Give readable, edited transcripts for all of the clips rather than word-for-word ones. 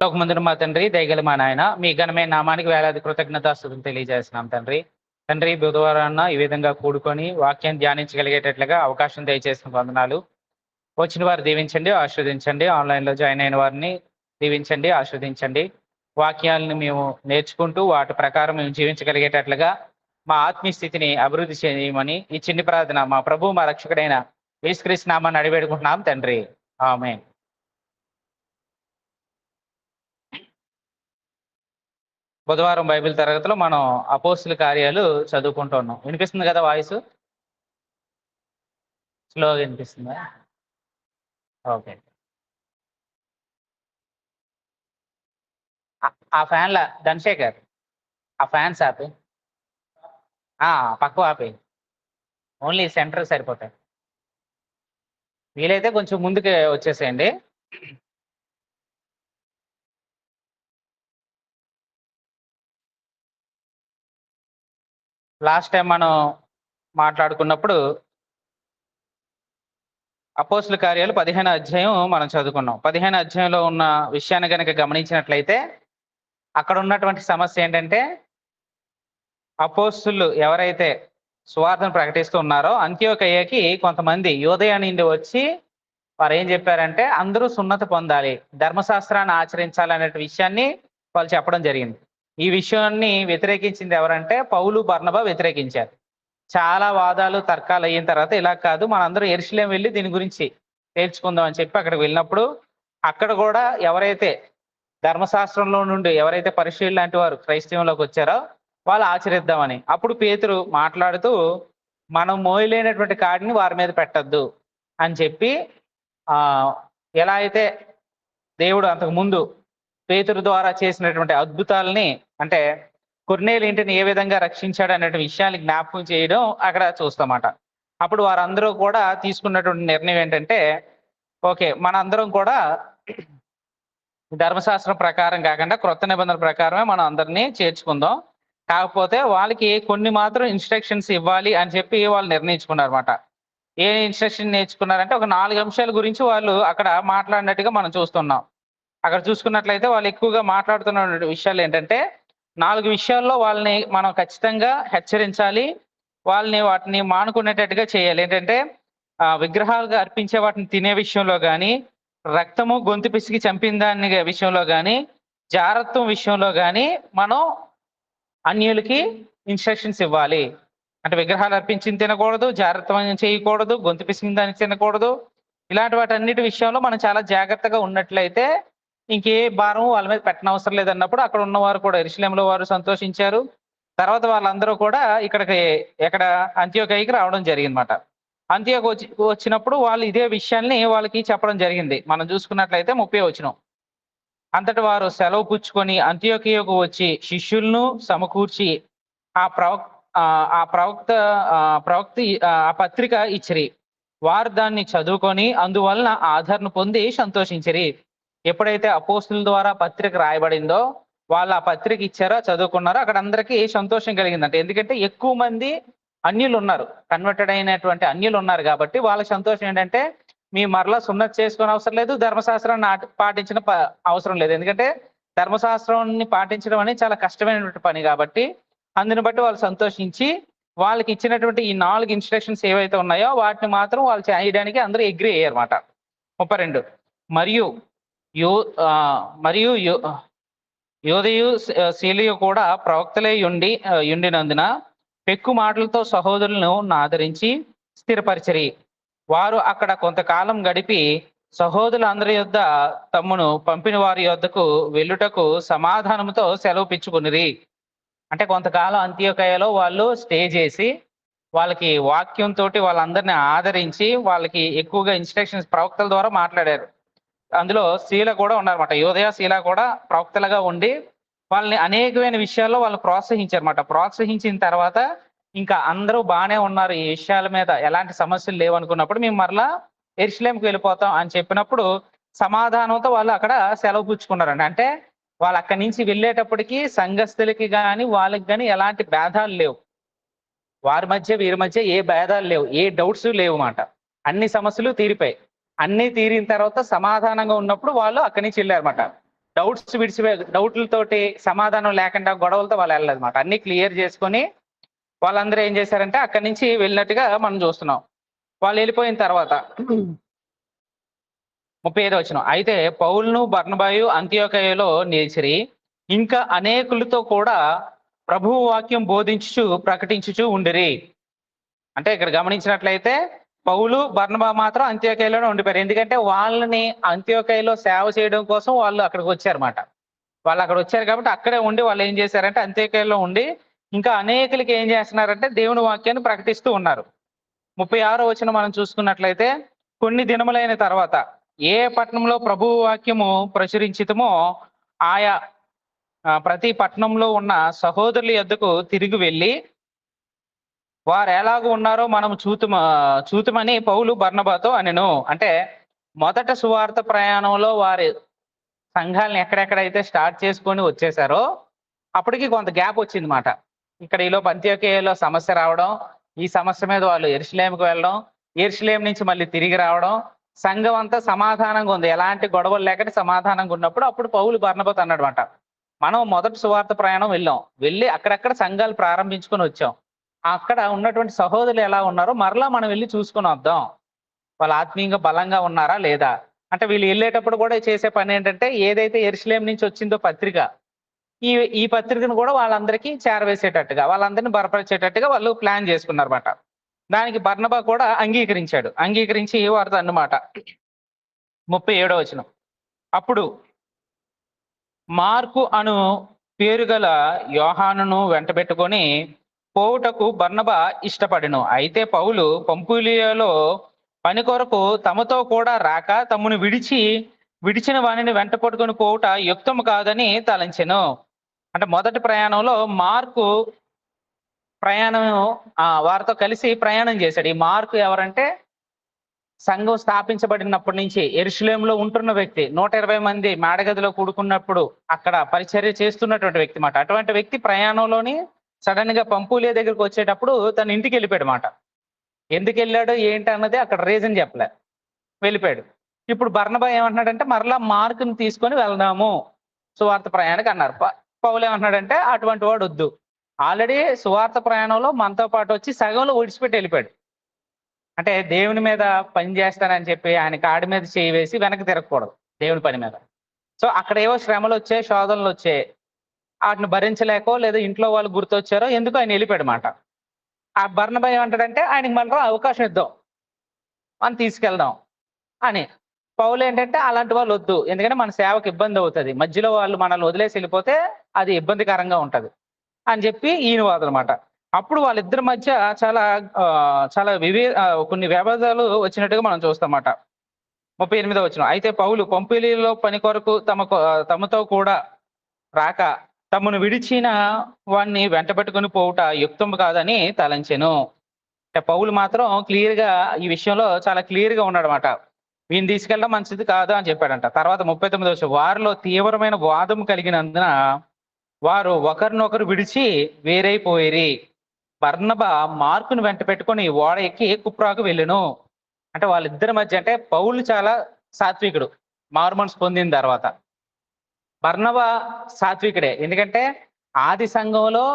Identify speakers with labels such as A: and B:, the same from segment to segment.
A: లోకమందున మా తండ్రి, దయగల మా నాయన, మీ ఘనమైన నామానికి వేలాది కృతజ్ఞతాస్తుతులు తెలియజేస్తున్నాం తండ్రి. తండ్రి, బుధవారాన్న ఈ విధంగా కూడుకొని వాక్యాన్ని ధ్యానించగలిగేటట్లుగా అవకాశం దయచేసిన వందనాలు. వచ్చిన వారు దీవించండి, ఆశీర్వదించండి. ఆన్లైన్లో జాయిన్ అయిన వారిని దీవించండి, ఆశీర్వదించండి. వాక్యాలను మేము నేర్చుకుంటూ వాటి ప్రకారం మేము జీవించగలిగేటట్లుగా మా ఆత్మీయ స్థితిని అభివృద్ధి చేయమని ఈ చిన్ని ప్రార్థన మా ప్రభు, మా రక్షకుడైన యేసుక్రీస్తు నామాన్ని అడివేడుకుంటున్నాం తండ్రి. ఆమేన్. బుధవారం బైబిల్ తరగతిలో మనం అపోస్తుల కార్యాలు చదువుకుంటున్నాం. వినిపిస్తుంది కదా వాయిస్? స్లోగా వినిపిస్తుందా? ఓకే. ఆ ఫ్యాన్ల ధనశేఖర్, ఆ ఫ్యాన్స్ ఆపి, పక్క ఆపి, ఓన్లీ సెంటర్ సరిపోతాయి. వీలైతే కొంచెం ముందుకు వచ్చేసేయండి. లాస్ట్ టైం మనం మాట్లాడుకున్నప్పుడు అపోస్తుల కార్యాలు 15వ అధ్యాయం మనం చదువుకున్నాం. 15వ అధ్యాయంలో ఉన్న విషయాన్ని కనుక గమనించినట్లయితే అక్కడ ఉన్నటువంటి సమస్య ఏంటంటే, అపోస్తులు ఎవరైతే సువార్తను ప్రకటిస్తూ ఉన్నారో అంత్యోకయ్యకి కొంతమంది యోదయ నుండి వచ్చి వారు ఏం చెప్పారంటే, అందరూ సున్నతి పొందాలి, ధర్మశాస్త్రాన్ని ఆచరించాలనే విషయాన్ని వాళ్ళు చెప్పడం జరిగింది. ఈ విషయాన్ని వ్యతిరేకించింది ఎవరంటే పౌలు, బర్నబా వ్యతిరేకించారు. చాలా వాదాలు, తర్కాలు అయిన తర్వాత ఇలా కాదు, మనందరం యెరూషలేము వెళ్ళి దీని గురించి తేల్చుకుందాం అని చెప్పి అక్కడికి వెళ్ళినప్పుడు అక్కడ కూడా ఎవరైతే ధర్మశాస్త్రంలో నుండి ఎవరైతే పరిశీలి లాంటి వారు క్రైస్తవంలోకి వచ్చారో వాళ్ళు ఆచరిద్దామని. అప్పుడు పేతురు మాట్లాడుతూ, మనం మోయలేనటువంటి కాడిని వారి మీద పెట్టద్దు అని చెప్పి ఎలా అయితే దేవుడు అంతకు ముందు పేతురు ద్వారా చేసినటువంటి అద్భుతాలని, అంటే కొర్నేలు ఇంటిని ఏ విధంగా రక్షించాడు అనే విషయాన్ని జ్ఞాపకం చేయడం అక్కడ చూస్తామాట. అప్పుడు వారందరూ కూడా తీసుకున్నటువంటి నిర్ణయం ఏంటంటే, ఓకే, మనందరం కూడా ధర్మశాస్త్రం ప్రకారం కాకుండా క్రొత్త నిబంధనల ప్రకారమే మనం అందరినీ చేర్చుకుందాం, కాకపోతే వాళ్ళకి కొన్ని మాత్రం ఇన్స్ట్రక్షన్స్ ఇవ్వాలి అని చెప్పి వాళ్ళు నిర్ణయించుకున్నారు అనమాట. ఏ ఇన్స్ట్రక్షన్ నేర్చుకున్నారంటే ఒక 4 అంశాల గురించి వాళ్ళు అక్కడ మాట్లాడినట్టుగా మనం చూస్తున్నాం. అక్కడ చూసుకున్నట్లయితే వాళ్ళు ఎక్కువగా మాట్లాడుతున్న విషయాలు ఏంటంటే, 4 విషయాల్లో వాళ్ళని మనం ఖచ్చితంగా హెచ్చరించాలి, వాళ్ళని వాటిని మానుకునేటట్టుగా చేయాలి. ఏంటంటే విగ్రహాలుగా అర్పించే వాటిని తినే విషయంలో కానీ, రక్తము గొంతు పిసికి చంపిన దాని విషయంలో కానీ, జారత్వం విషయంలో కానీ మనం అన్యులకి ఇన్స్ట్రక్షన్స్ ఇవ్వాలి. అంటే విగ్రహాలు అర్పించింది తినకూడదు, జాగ్రత్త చేయకూడదు, గొంతు పిసికిన దాన్ని తినకూడదు. ఇలాంటి వాటన్నిటి విషయంలో మనం చాలా జాగ్రత్తగా ఉన్నట్లయితే ఇంకే భారం వాళ్ళ మీద పెట్టనవసరం లేదన్నప్పుడు అక్కడ ఉన్నవారు కూడా యెరూషలేములో వారు సంతోషించారు. తర్వాత వాళ్ళందరూ కూడా ఎక్కడ అంత్యోకయకి రావడం జరిగిందన్నమాట. అంత్యోక వచ్చినప్పుడు వాళ్ళు ఇదే విషయాన్ని వాళ్ళకి చెప్పడం జరిగింది. మనం చూసుకున్నట్లయితే 30వ వచనం. అంతటి వారు సెలవు పుచ్చుకొని అంత్యోకయకు వచ్చి శిష్యులను సమకూర్చి ఆ పత్రిక ఇచ్చిరి. వారు దాన్ని చదువుకొని అందువలన ఆదరణ పొంది సంతోషించిరి. ఎప్పుడైతే అపోస్తుల ద్వారా పత్రిక రాయబడిందో వాళ్ళు ఆ పత్రిక ఇచ్చారో, చదువుకున్నారో, అక్కడ అందరికీ సంతోషం కలిగిందంట. ఎందుకంటే ఎక్కువ మంది అన్యులు ఉన్నారు, కన్వర్టెడ్ అయినటువంటి అన్యులు ఉన్నారు కాబట్టి వాళ్ళ సంతోషం ఏంటంటే, మీ మరలా సున్నతి చేసుకునే అవసరం లేదు, ధర్మశాస్త్రాన్ని పాటించిన అవసరం లేదు. ఎందుకంటే ధర్మశాస్త్రాన్ని పాటించడం అనేది చాలా కష్టమైనటువంటి పని కాబట్టి అందుని బట్టి వాళ్ళు సంతోషించి వాళ్ళకి ఇచ్చినటువంటి ఈ 4 ఇన్స్ట్రక్షన్స్ ఏవైతే ఉన్నాయో వాటిని మాత్రం వాళ్ళు చేయడానికి అందరూ అగ్రీ అయ్యారన్నమాట. 32 మరియు యోదయు శీలియు కూడా ప్రవక్తలే ఉండినందున పెక్కు మాటలతో సహోదరులను ఆదరించి స్థిరపరిచరి. వారు అక్కడ కొంతకాలం గడిపి సహోదరులందరి యొద్ద తమ్మును పంపిన వారి యొద్దకు వెళ్ళుటకు సమాధానంతో సెలవు పిచ్చుకునిరి. అంటే కొంతకాలం అంత్యోకయలో వాళ్ళు స్టే చేసి వాళ్ళకి వాక్యంతో వాళ్ళందరినీ ఆదరించి వాళ్ళకి ఎక్కువగా ఇన్స్ట్రక్షన్స్ ప్రవక్తల ద్వారా మాట్లాడారు. అందులో శీల కూడా ఉన్నారన్నమాట. యోదయ, శీల కూడా ప్రవక్తలుగా ఉండి వాళ్ళని అనేకమైన విషయాల్లో వాళ్ళు ప్రోత్సహించారన్నమాట. ప్రోత్సహించిన తర్వాత ఇంకా అందరూ బాగానే ఉన్నారు, ఈ విషయాల మీద ఎలాంటి సమస్యలు లేవనుకున్నప్పుడు మేము మరలా యెరూషలేముకి వెళ్ళిపోతాం అని చెప్పినప్పుడు సమాధానంతో వాళ్ళు అక్కడ సెలవు పుచ్చుకున్నారండి. అంటే వాళ్ళు అక్కడి నుంచి వెళ్ళేటప్పటికి సంఘస్థులకి కానీ వాళ్ళకి కానీ ఎలాంటి భేదాలు లేవు. వారి మధ్య వీరి మధ్య ఏ భేదాలు లేవు, ఏ డౌట్స్ లేవు మాట. అన్ని సమస్యలు తీరిపోయి, అన్ని తీరిన తర్వాత సమాధానంగా ఉన్నప్పుడు వాళ్ళు అక్కడి నుంచి వెళ్ళారన్నమాట. డౌట్లతోటి సమాధానం లేకుండా గొడవలతో వాళ్ళు వెళ్ళలేదు అనమాట. అన్ని క్లియర్ చేసుకొని వాళ్ళందరూ ఏం చేశారంటే అక్కడి నుంచి వెళ్ళినట్టుగా మనం చూస్తున్నాం. వాళ్ళు వెళ్ళిపోయిన తర్వాత 35వ వచనం. అయితే పౌలును బర్నబాయు అంతియోకయలో నిలిచిరి, ఇంకా అనేకులతో కూడా ప్రభువు వాక్యం బోధించుచు ప్రకటించుచు ఉండిరి. అంటే ఇక్కడ గమనించినట్లయితే పౌలు బర్నబా మాత్రం అంత్యోకయలోనే ఉండిపోయారు. ఎందుకంటే వాళ్ళని అంత్యోకయలో సేవ చేయడం కోసం వాళ్ళు అక్కడికి వచ్చారన్నమాట. వాళ్ళు అక్కడ వచ్చారు కాబట్టి అక్కడే ఉండి వాళ్ళు ఏం చేశారంటే అంత్యోకయలో ఉండి ఇంకా అనేకులకి ఏం చేస్తున్నారంటే దేవుని వాక్యాన్ని ప్రకటిస్తూ ఉన్నారు. 36వ వచనం మనం చూసుకున్నట్లయితే కొన్ని దినములైన తర్వాత ఏ పట్టణంలో ప్రభువు వాక్యము ప్రచురించితమో ఆయా ప్రతి పట్టణంలో ఉన్న సహోదరుల యొద్దకు తిరిగి వెళ్ళి వారు ఎలాగో ఉన్నారో మనం చూతుమని పౌలు బర్నబాతో అనెను. అంటే మొదట సువార్త ప్రయాణంలో వారి సంఘాలను ఎక్కడెక్కడైతే స్టార్ట్ చేసుకొని వచ్చేసారో అప్పటికి కొంత గ్యాప్ వచ్చింది మాట. ఇక్కడ ఈలోపు అంత్యోకయలో సమస్య రావడం, ఈ సమస్య మీద వాళ్ళు యెరూషలేముకు వెళ్ళడం, యెరూషలేం నుంచి మళ్ళీ తిరిగి రావడం, సంఘం అంతా సమాధానంగా ఉంది, ఎలాంటి గొడవలు లేకుండా సమాధానంగా ఉన్నప్పుడు అప్పుడు పౌలు బర్నబాతో అన్నాడమాట, మనం మొదటి సువార్త ప్రయాణం వెళ్ళి అక్కడక్కడ సంఘాలు ప్రారంభించుకొని వచ్చాం, అక్కడ ఉన్నటువంటి సహోదరులు ఎలా ఉన్నారో మరలా మనం వెళ్ళి చూసుకొని వద్దాం, వాళ్ళు ఆత్మీయంగా బలంగా ఉన్నారా లేదా. అంటే వీళ్ళు వెళ్ళేటప్పుడు కూడా చేసే పని ఏంటంటే ఏదైతే యెరూషలేం నుంచి వచ్చిందో పత్రిక, ఈ పత్రికను కూడా వాళ్ళందరికీ చేరవేసేటట్టుగా వాళ్ళందరినీ బలపరిచేటట్టుగా వాళ్ళు ప్లాన్ చేసుకున్నారన్నమాట. దానికి బర్నబా కూడా అంగీకరించి వారితో అన్నమాట. 37వ వచనం. అప్పుడు మార్కు అను పేరు గల యోహానును వెంటబెట్టుకొని పోవుటకు బర్నబా ఇష్టపడెను. అయితే పౌలు పంఫూలియలో పని కొరకు తమతో కూడా రాక తమను విడిచిన వానిని వెంట పట్టుకొని పోవుట యుక్తము కాదని తలంచెను. అంటే మొదటి ప్రయాణంలో మార్కు ప్రయాణం వారితో కలిసి ప్రయాణం చేశాడు. ఈ మార్కు ఎవరంటే సంఘం స్థాపించబడినప్పటి నుంచి యెరూషలేములో ఉంటున్న వ్యక్తి, 120 మంది మేడగదిలో కూడుకున్నప్పుడు అక్కడ పరిచర్య చేస్తున్నటువంటి వ్యక్తి మాట. అటువంటి వ్యక్తి ప్రయాణంలోని సడన్ గా పంపూలియా దగ్గరికి వచ్చేటప్పుడు తన ఇంటికి వెళ్ళిపోయాడు మాట. ఎందుకు వెళ్ళాడు ఏంటి అన్నది అక్కడ రీజన్ చెప్పలే, వెళ్ళిపోయాడు. ఇప్పుడు బర్నబా ఏమంటున్నాడంటే మరలా మార్కుని తీసుకొని వెళ్దాము సువార్త ప్రయాణానికి అన్నారు. పౌలు ఏమంటున్నాడంటే అటువంటి వాడు వద్దు, ఆల్రెడీ సువార్త ప్రయాణంలో మనతో పాటు వచ్చి సగంలో విడిచిపెట్టి వెళ్ళిపోయాడు. అంటే దేవుని మీద పని చేస్తానని చెప్పి ఆయన కాడి మీద చేయి వేసి వెనక్కి తిరగకూడదు దేవుని పని మీద. సో అక్కడ ఏవో శ్రమలు వచ్చాయి, శోధనలు వచ్చాయి, వాటిని భరించలేకో లేదా ఇంట్లో వాళ్ళు గుర్తొచ్చారో ఎందుకు ఆయన వెళ్ళిపోయాడు మాట. ఆ బర్నబా ఏమంటాడంటే ఆయనకి మళ్ళీ అవకాశం ఇద్దాం, మనం తీసుకెళ్దాం అని. పౌలు ఏంటంటే అలాంటి వాళ్ళు వద్దు, ఎందుకంటే మన సేవకు ఇబ్బంది అవుతుంది, మధ్యలో వాళ్ళు మనల్ని వదిలేసి వెళ్ళిపోతే అది ఇబ్బందికరంగా ఉంటది అని చెప్పి ఈయన వాదనమాట. అప్పుడు వాళ్ళిద్దరి మధ్య చాలా కొన్ని వివాదాలు వచ్చినట్టుగా మనం చూస్తామన్నమాట. 38వ వచనం. అయితే పౌలు పంపిలీలో పని కొరకు తమతో కూడా రాక తమను విడిచిన వాడిని వెంటబెట్టుకుని పోవుట యుక్తం కాదని తలంచెను. అంటే పౌలు మాత్రం క్లియర్ గా ఈ విషయంలో చాలా క్లియర్ గా ఉన్నాడు అనమాట. వీని తీసుకెళ్ళడం మంచిది కాదు అని చెప్పాడంట. తర్వాత 39వ వచనం. వారిలో తీవ్రమైన వాదం కలిగినందున వారు ఒకరినొకరు విడిచి వేరైపోయిరి. బర్నబా మార్కును వెంట పెట్టుకొని ఓడ ఎక్కి కుప్రాకు వెళ్ళెను. అంటే వాళ్ళిద్దరి మధ్య, అంటే పౌలు చాలా సాత్వికుడు మారుమనసు పొందిన తర్వాత, బర్నబా సాత్వికుడే. ఎందుకంటే ఆది సంఘంలో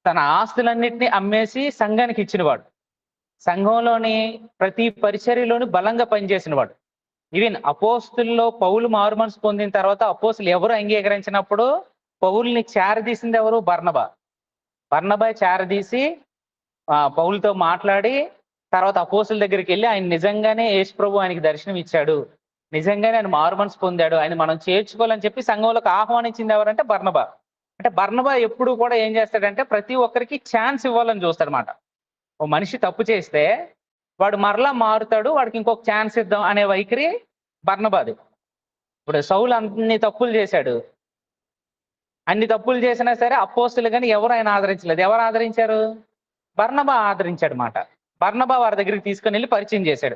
A: తన ఆస్తులన్నింటినీ అమ్మేసి సంఘానికి ఇచ్చినవాడు, సంఘంలోని ప్రతి పరిచర్యలోని బలంగా పనిచేసినవాడు. ఈవెన్ అపోస్తుల్లో పౌలు మారుమనసు పొందిన తర్వాత అపోస్తులు ఎవరు అంగీకరించినప్పుడు పౌలుని చేరదీసింది ఎవరు? బర్నబా చేరదీసి పౌలుతో మాట్లాడి తర్వాత అపోస్తుల దగ్గరికి వెళ్ళి ఆయన నిజంగానే యేసు ప్రభు ఆయనకి దర్శనం ఇచ్చాడు, నిజంగానే ఆయన మారుమనసు పొందాడు, ఆయన మనం చేర్చుకోవాలని చెప్పి సంఘంలోకి ఆహ్వానించింది ఎవరంటే బర్నబా. అంటే బర్నబా ఎప్పుడు కూడా ఏం చేస్తాడంటే ప్రతి ఒక్కరికి ఛాన్స్ ఇవ్వాలని చూస్తాడనమాట. ఓ మనిషి తప్పు చేస్తే వాడు మరలా మారుతాడు, వాడికి ఇంకొక ఛాన్స్ ఇద్దాం అనే వైఖరి బర్నబాది. ఇప్పుడు సౌలు అన్ని తప్పులు చేశాడు, అన్ని తప్పులు చేసినా సరే అపోస్తులు కానీ ఎవరు ఆయన ఆదరించలేదు. ఎవరు ఆదరించారు? బర్నబా ఆదరించాడు మాట. బర్నబా వారి దగ్గరికి తీసుకుని వెళ్ళి పరిచయం చేశాడు.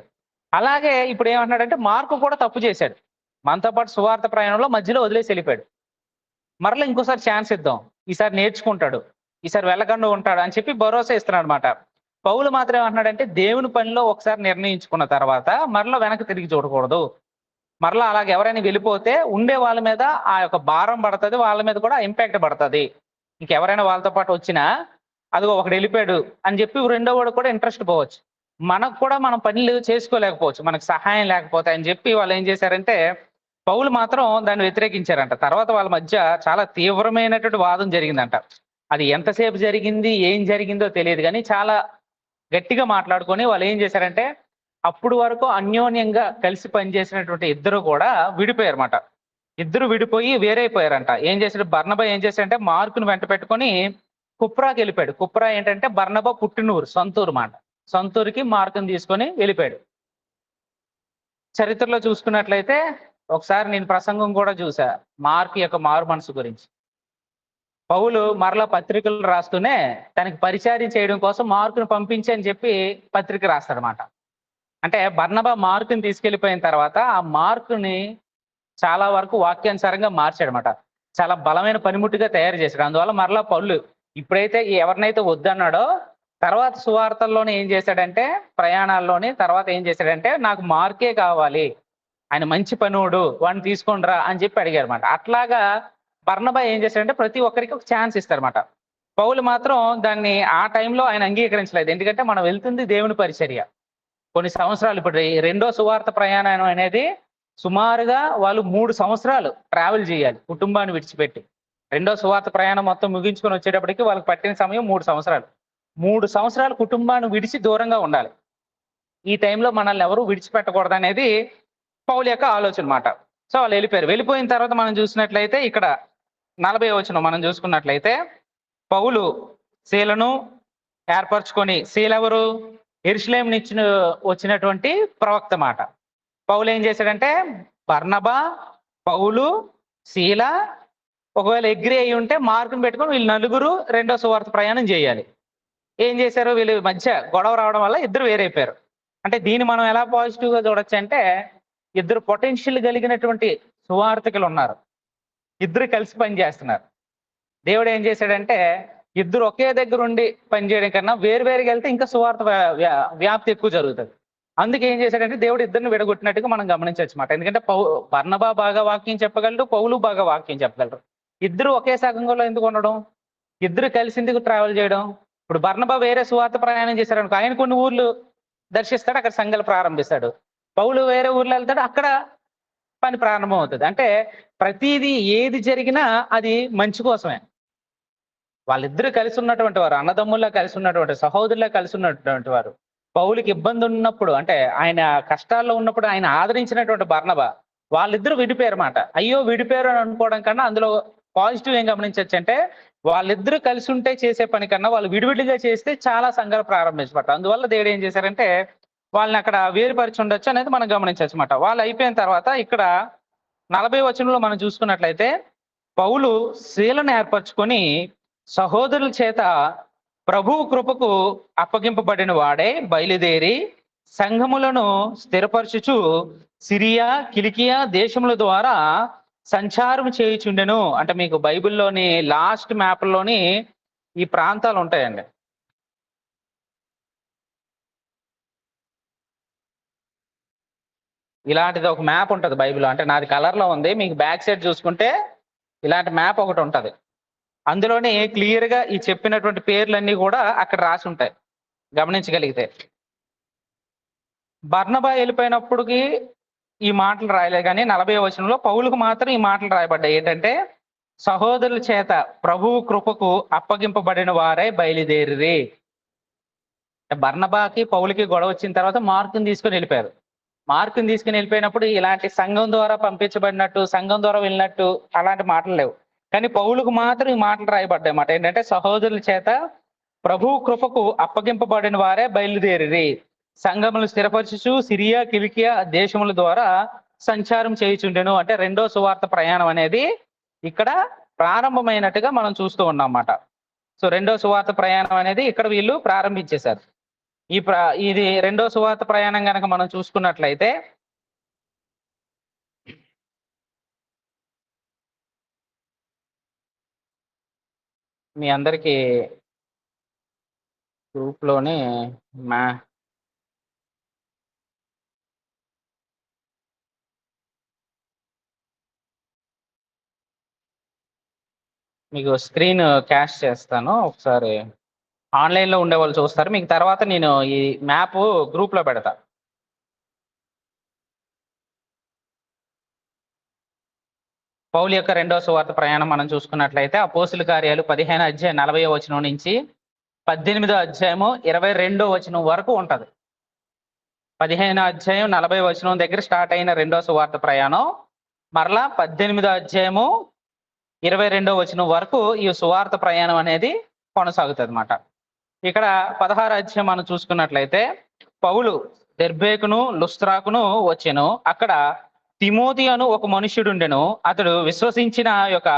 A: అలాగే ఇప్పుడు ఏమంటున్నాడంటే మార్కు కూడా తప్పు చేశాడు, మనతో పాటు సువార్త ప్రయాణంలో మధ్యలో వదిలేసి వెళ్ళిపోయాడు. మరలా ఇంకోసారి ఛాన్స్ ఇద్దాం, ఈసారి నేర్చుకుంటాడు, ఈసారి వెళ్ళకుండా ఉంటాడు అని చెప్పి భరోసా ఇస్తున్నాడు అనమాట. పౌలు మాత్రం ఏమంటున్నాడంటే దేవుని పనిలో ఒకసారి నిర్ణయించుకున్న తర్వాత మరలా వెనక్కి తిరిగి చూడకూడదు, మరలా అలాగ ఎవరైనా వెళ్ళిపోతే ఉండే వాళ్ళ మీద ఆ యొక్క భారం పడుతుంది, వాళ్ళ మీద కూడా ఇంపాక్ట్ పడుతుంది. ఇంకెవరైనా వాళ్ళతో పాటు వచ్చినా అదిగో ఒకడు వెళ్ళిపోయాడు అని చెప్పి రెండో వాడు కూడా ఇంట్రెస్ట్ పోవచ్చు. మనకు కూడా మనం పనులు చేసుకోలేకపోవచ్చు, మనకు సహాయం లేకపోతే అని చెప్పి వాళ్ళు ఏం చేశారంటే పౌలు మాత్రం దాన్ని వ్యతిరేకించారంట. తర్వాత వాళ్ళ మధ్య చాలా తీవ్రమైనటువంటి వాదం జరిగిందంట. అది ఎంతసేపు జరిగింది, ఏం జరిగిందో తెలియదు కానీ చాలా గట్టిగా మాట్లాడుకొని వాళ్ళు ఏం చేశారంటే అప్పుడు వరకు అన్యోన్యంగా కలిసి పనిచేసినటువంటి ఇద్దరు కూడా విడిపోయారన్నమాట. ఇద్దరు విడిపోయి వేరైపోయారంట. ఏం చేశాడు బర్నబా, ఏం చేశాడంటే మార్కును వెంట పెట్టుకొని కుప్రాకి వెళ్ళిపోయాడు. కుప్రా ఏంటంటే బర్నబా పుట్టినూరు, సొంతూరు మాట. సొంతూరుకి మార్కును తీసుకొని వెళ్ళిపోయాడు. చరిత్రలో చూసుకున్నట్లయితే ఒకసారి నేను ప్రసంగం కూడా చూసా మార్క్ యొక్క మారు మనసు గురించి. పౌలు మరలా పత్రికలు రాస్తూనే తనకి పరిచర్య చేయడం కోసం మార్కును పంపించి అని చెప్పి పత్రిక రాస్తాడనమాట. అంటే బర్నబా మార్కుని తీసుకెళ్లిపోయిన తర్వాత ఆ మార్కుని చాలా వరకు వాక్యానుసారంగా మార్చాడనమాట. చాలా బలమైన పనిముట్టుగా తయారు చేశాడు. అందువల్ల మరలా పౌలు ఇప్పుడైతే ఎవరినైతే వద్దన్నాడో తర్వాత సువార్తల్లోనే ఏం చేశాడంటే ప్రయాణాల్లోని తర్వాత ఏం చేశాడంటే నాకు మార్కే కావాలి, ఆయన మంచి పనుడు, వాడిని తీసుకొనిరా అని చెప్పి అడిగారు అనమాట. అట్లాగా బర్నబా ఏం చేశాడంటే ప్రతి ఒక్కరికి ఒక ఛాన్స్ ఇస్తారన్నమాట. పౌలు మాత్రం దాన్ని ఆ టైంలో ఆయన అంగీకరించలేదు. ఎందుకంటే మనం వెళ్తుంది దేవుని పరిచర్య. కొన్ని సంవత్సరాలు ఇప్పుడు రెండో సువార్త ప్రయాణం అనేది సుమారుగా వాళ్ళు 3 సంవత్సరాలు ట్రావెల్ చేయాలి కుటుంబాన్ని విడిచిపెట్టి. రెండో సువార్త ప్రయాణం మొత్తం ముగించుకొని వచ్చేటప్పటికి వాళ్ళకి పట్టిన సమయం 3 సంవత్సరాలు. 3 సంవత్సరాలు కుటుంబాన్ని విడిచి దూరంగా ఉండాలి. ఈ టైంలో మనల్ని ఎవరు విడిచిపెట్టకూడదు అనేది పౌలు యొక్క ఆలోచన మాట. సో వాళ్ళు వెళ్ళిపోయారు. వెళ్ళిపోయిన తర్వాత మనం చూసినట్లయితే ఇక్కడ 40వ వచనం మనం చూసుకున్నట్లయితే పౌలు శీలను ఏర్పరచుకొని, శీలెవరు? యెరూషలేము నుంచి వచ్చినటువంటి ప్రవక్త మాట. పౌలు ఏం చేశాడంటే బర్నబా, పౌలు, శీల ఒకవేళ అగ్రి అయి ఉంటే మార్కును పెట్టుకొని వీళ్ళు నలుగురు రెండో సువార్త ప్రయాణం చేయాలి. ఏం చేశారు, వీళ్ళ మధ్య గొడవ రావడం వల్ల ఇద్దరు వేరైపోయారు. అంటే దీన్ని మనం ఎలా పాజిటివ్ గా చూడొచ్చు అంటే ఇద్దరు పొటెన్షియల్ కలిగినటువంటి సువార్థికులు ఉన్నారు, ఇద్దరు కలిసి పని చేస్తున్నారు. దేవుడు ఏం చేశాడంటే ఇద్దరు ఒకే దగ్గర ఉండి పనిచేయడం కన్నా వేరువేరుగా వెళ్తే ఇంకా సువార్త వ్యాప్తి ఎక్కువ జరుగుతుంది. అందుకే ఏం చేశాడంటే దేవుడు ఇద్దరిని విడగొట్టినట్టుగా మనం గమనించవచ్చు మాట. ఎందుకంటే బర్నబా బాగా వాక్యం చెప్పగలడు, పౌలు బాగా వాక్యం చెప్పగలరు. ఇద్దరు ఒకే సగంలో ఎందుకు ఉండడం, ఇద్దరు కలిసి ఎందుకు ట్రావెల్ చేయడం? ఇప్పుడు బర్నబా వేరే సువార్త ప్రయాణం చేశారనుకో, ఆయన కొన్ని ఊర్లు దర్శిస్తాడు, అక్కడ సంఘాలు ప్రారంభిస్తాడు. పౌలు వేరే ఊర్లో వెళ్తాడు, అక్కడ పని ప్రారంభం అవుతుంది. అంటే ప్రతిదీ ఏది జరిగినా అది మంచి కోసమే. వాళ్ళిద్దరూ కలిసి ఉన్నటువంటి వారు, అన్నదమ్ముల్లా కలిసి ఉన్నటువంటి, సహోదరులా కలిసి ఉన్నటువంటి వారు. పౌలుకి ఇబ్బంది ఉన్నప్పుడు, అంటే ఆయన కష్టాల్లో ఉన్నప్పుడు ఆయన ఆదరించినటువంటి బర్నబా, వాళ్ళిద్దరూ విడిపోయారు మాట. అయ్యో విడిపోయారు అని అనుకోవడం కన్నా అందులో పాజిటివ్ ఏం గమనించవచ్చు అంటే వాళ్ళిద్దరూ కలిసి ఉంటే చేసే పని కన్నా వాళ్ళు విడివిడిగా చేస్తే చాలా సంఘాలు ప్రారంభించబడతారు. అందువల్ల దేవుడు ఏం చేశారంటే వాళ్ళని అక్కడ వేరుపరిచి ఉండొచ్చు అనేది మనం గమనించవచ్చు మాట. వాళ్ళు అయిపోయిన తర్వాత ఇక్కడ 40వ వచనంలో మనం చూసుకున్నట్లయితే పౌలు శీలను ఏర్పరచుకొని సహోదరుల చేత ప్రభువు కృపకు అప్పగింపబడిన వాడే బయలుదేరి సంఘములను స్థిరపరచుచు సిరియా, కిలికియా దేశముల ద్వారా సంచారం చేయుచుండెను. అంటే మీకు బైబిల్లోని లాస్ట్ మ్యాప్లోని ఈ ప్రాంతాలు ఉంటాయండి. ఇలాంటిది ఒక మ్యాప్ ఉంటుంది బైబిల్లో, అంటే నాది కలర్లో ఉంది, మీకు బ్యాక్ సైడ్ చూసుకుంటే ఇలాంటి మ్యాప్ ఒకటి ఉంటుంది. అందులోనే క్లియర్ గా ఈ చెప్పినటువంటి పేర్లన్నీ కూడా అక్కడ రాసి ఉంటాయి గమనించగలిగితే. బర్నబా వెళ్ళిపోయినప్పటికి ఈ మాటలు రాయలేదు, కానీ 40వ వచనంలో పౌలుకు మాత్రం ఈ మాటలు రాయబడ్డాయి. ఏంటంటే సహోదరుల చేత ప్రభువు కృపకు అప్పగింపబడిన వారే బయలుదేరి. బర్నబాకి పౌలుకి గొడవ వచ్చిన తర్వాత మార్కుని తీసుకొని వెళ్ళిపోయారు. మార్కుని తీసుకుని వెళ్ళిపోయినప్పుడు ఇలాంటి సంఘం ద్వారా పంపించబడినట్టు, సంఘం ద్వారా వెళ్ళినట్టు అలాంటి మాటలు లేవు. కానీ పౌలుకు మాత్రం ఈ మాటలు రాయబడ్డాయి అన్నమాట. ఏంటంటే సహోదరుల చేత ప్రభువు కృపకు అప్పగింపబడిన వారే బయలుదేరి సంఘములు స్థిరపరచుచు సిరియా, కిలికియా దేశముల ద్వారా సంచారం చేయుచుండెను. అంటే రెండో సువార్త ప్రయాణం అనేది ఇక్కడ ప్రారంభమైనట్టుగా మనం చూస్తూ ఉన్నాం అన్నమాట. సో రెండో సువార్త ప్రయాణం అనేది ఇక్కడ వీళ్ళు ప్రారంభించేశారు. ఇది రెండో సువార్త ప్రయాణం కనుక మనం చూసుకున్నట్లయితే మీ అందరికీ గ్రూప్లోని మా మీకు స్క్రీన్ క్యాష్ చేస్తాను. ఒకసారి ఆన్‌లైన్‌లో ఉండేవాళ్ళు చూస్తారు. మీకు తర్వాత నేను ఈ మ్యాపు గ్రూప్‌లో పెడతా. పౌలు యొక్క రెండవ సువార్త ప్రయాణం మనం చూసుకున్నట్లయితే అపోస్తుల కార్యాలు 15 అధ్యాయం 40వ వచనం నుంచి 18వ అధ్యాయము 22వ వచనం వరకు ఉంటది. 15 అధ్యాయం 40 వచనం దగ్గర స్టార్ట్ అయిన రెండవ సువార్త ప్రయాణం మరలా 18వ అధ్యాయము 22వ వచనం వరకు ఈ సువార్త ప్రయాణం అనేది కొనసాగుతుందన్నమాట. ఇక్కడ 16 అధ్యాయం మనం చూసుకున్నట్లయితే పౌలు దెర్బేకును లుస్త్రాకును వచ్చెను. అక్కడ తిమోతి అను ఒక మనుష్యుడుండెను. అతడు విశ్వసించిన యొక్క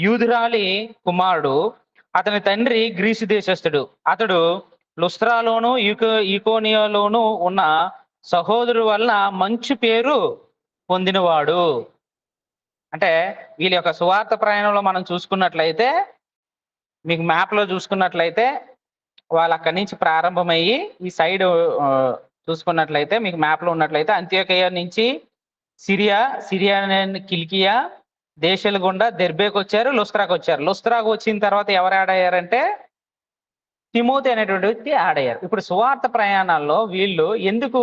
A: యూదురాలి కుమారుడు. అతని తండ్రి గ్రీసు దేశస్థుడు. అతడు లుస్త్రాలోను ఈకోనియాలోను ఉన్న సహోదరు వలన మంచి పేరు పొందినవాడు. అంటే వీళ్ళ యొక్క సువార్త ప్రయాణంలో మనం చూసుకున్నట్లయితే మీకు మ్యాప్‌లో చూసుకున్నట్లయితే వాళ్ళు అక్కడి నుంచి ప్రారంభమయ్యి ఈ సైడ్ చూసుకున్నట్లయితే మీకు మ్యాప్‌లో ఉన్నట్లయితే అంత్యోకయ నుంచి సిరియా కిల్కియా దేశాల గుండా దెర్బేకి వచ్చారు, లుస్త్రాకు వచ్చారు. లుస్త్రాకు వచ్చిన తర్వాత ఎవరు యాడ్ అయ్యారంటే తిమోతి అనేటువంటి వ్యక్తి యాడ్ అయ్యారు. ఇప్పుడు సువార్త ప్రయాణాల్లో వీళ్ళు ఎందుకు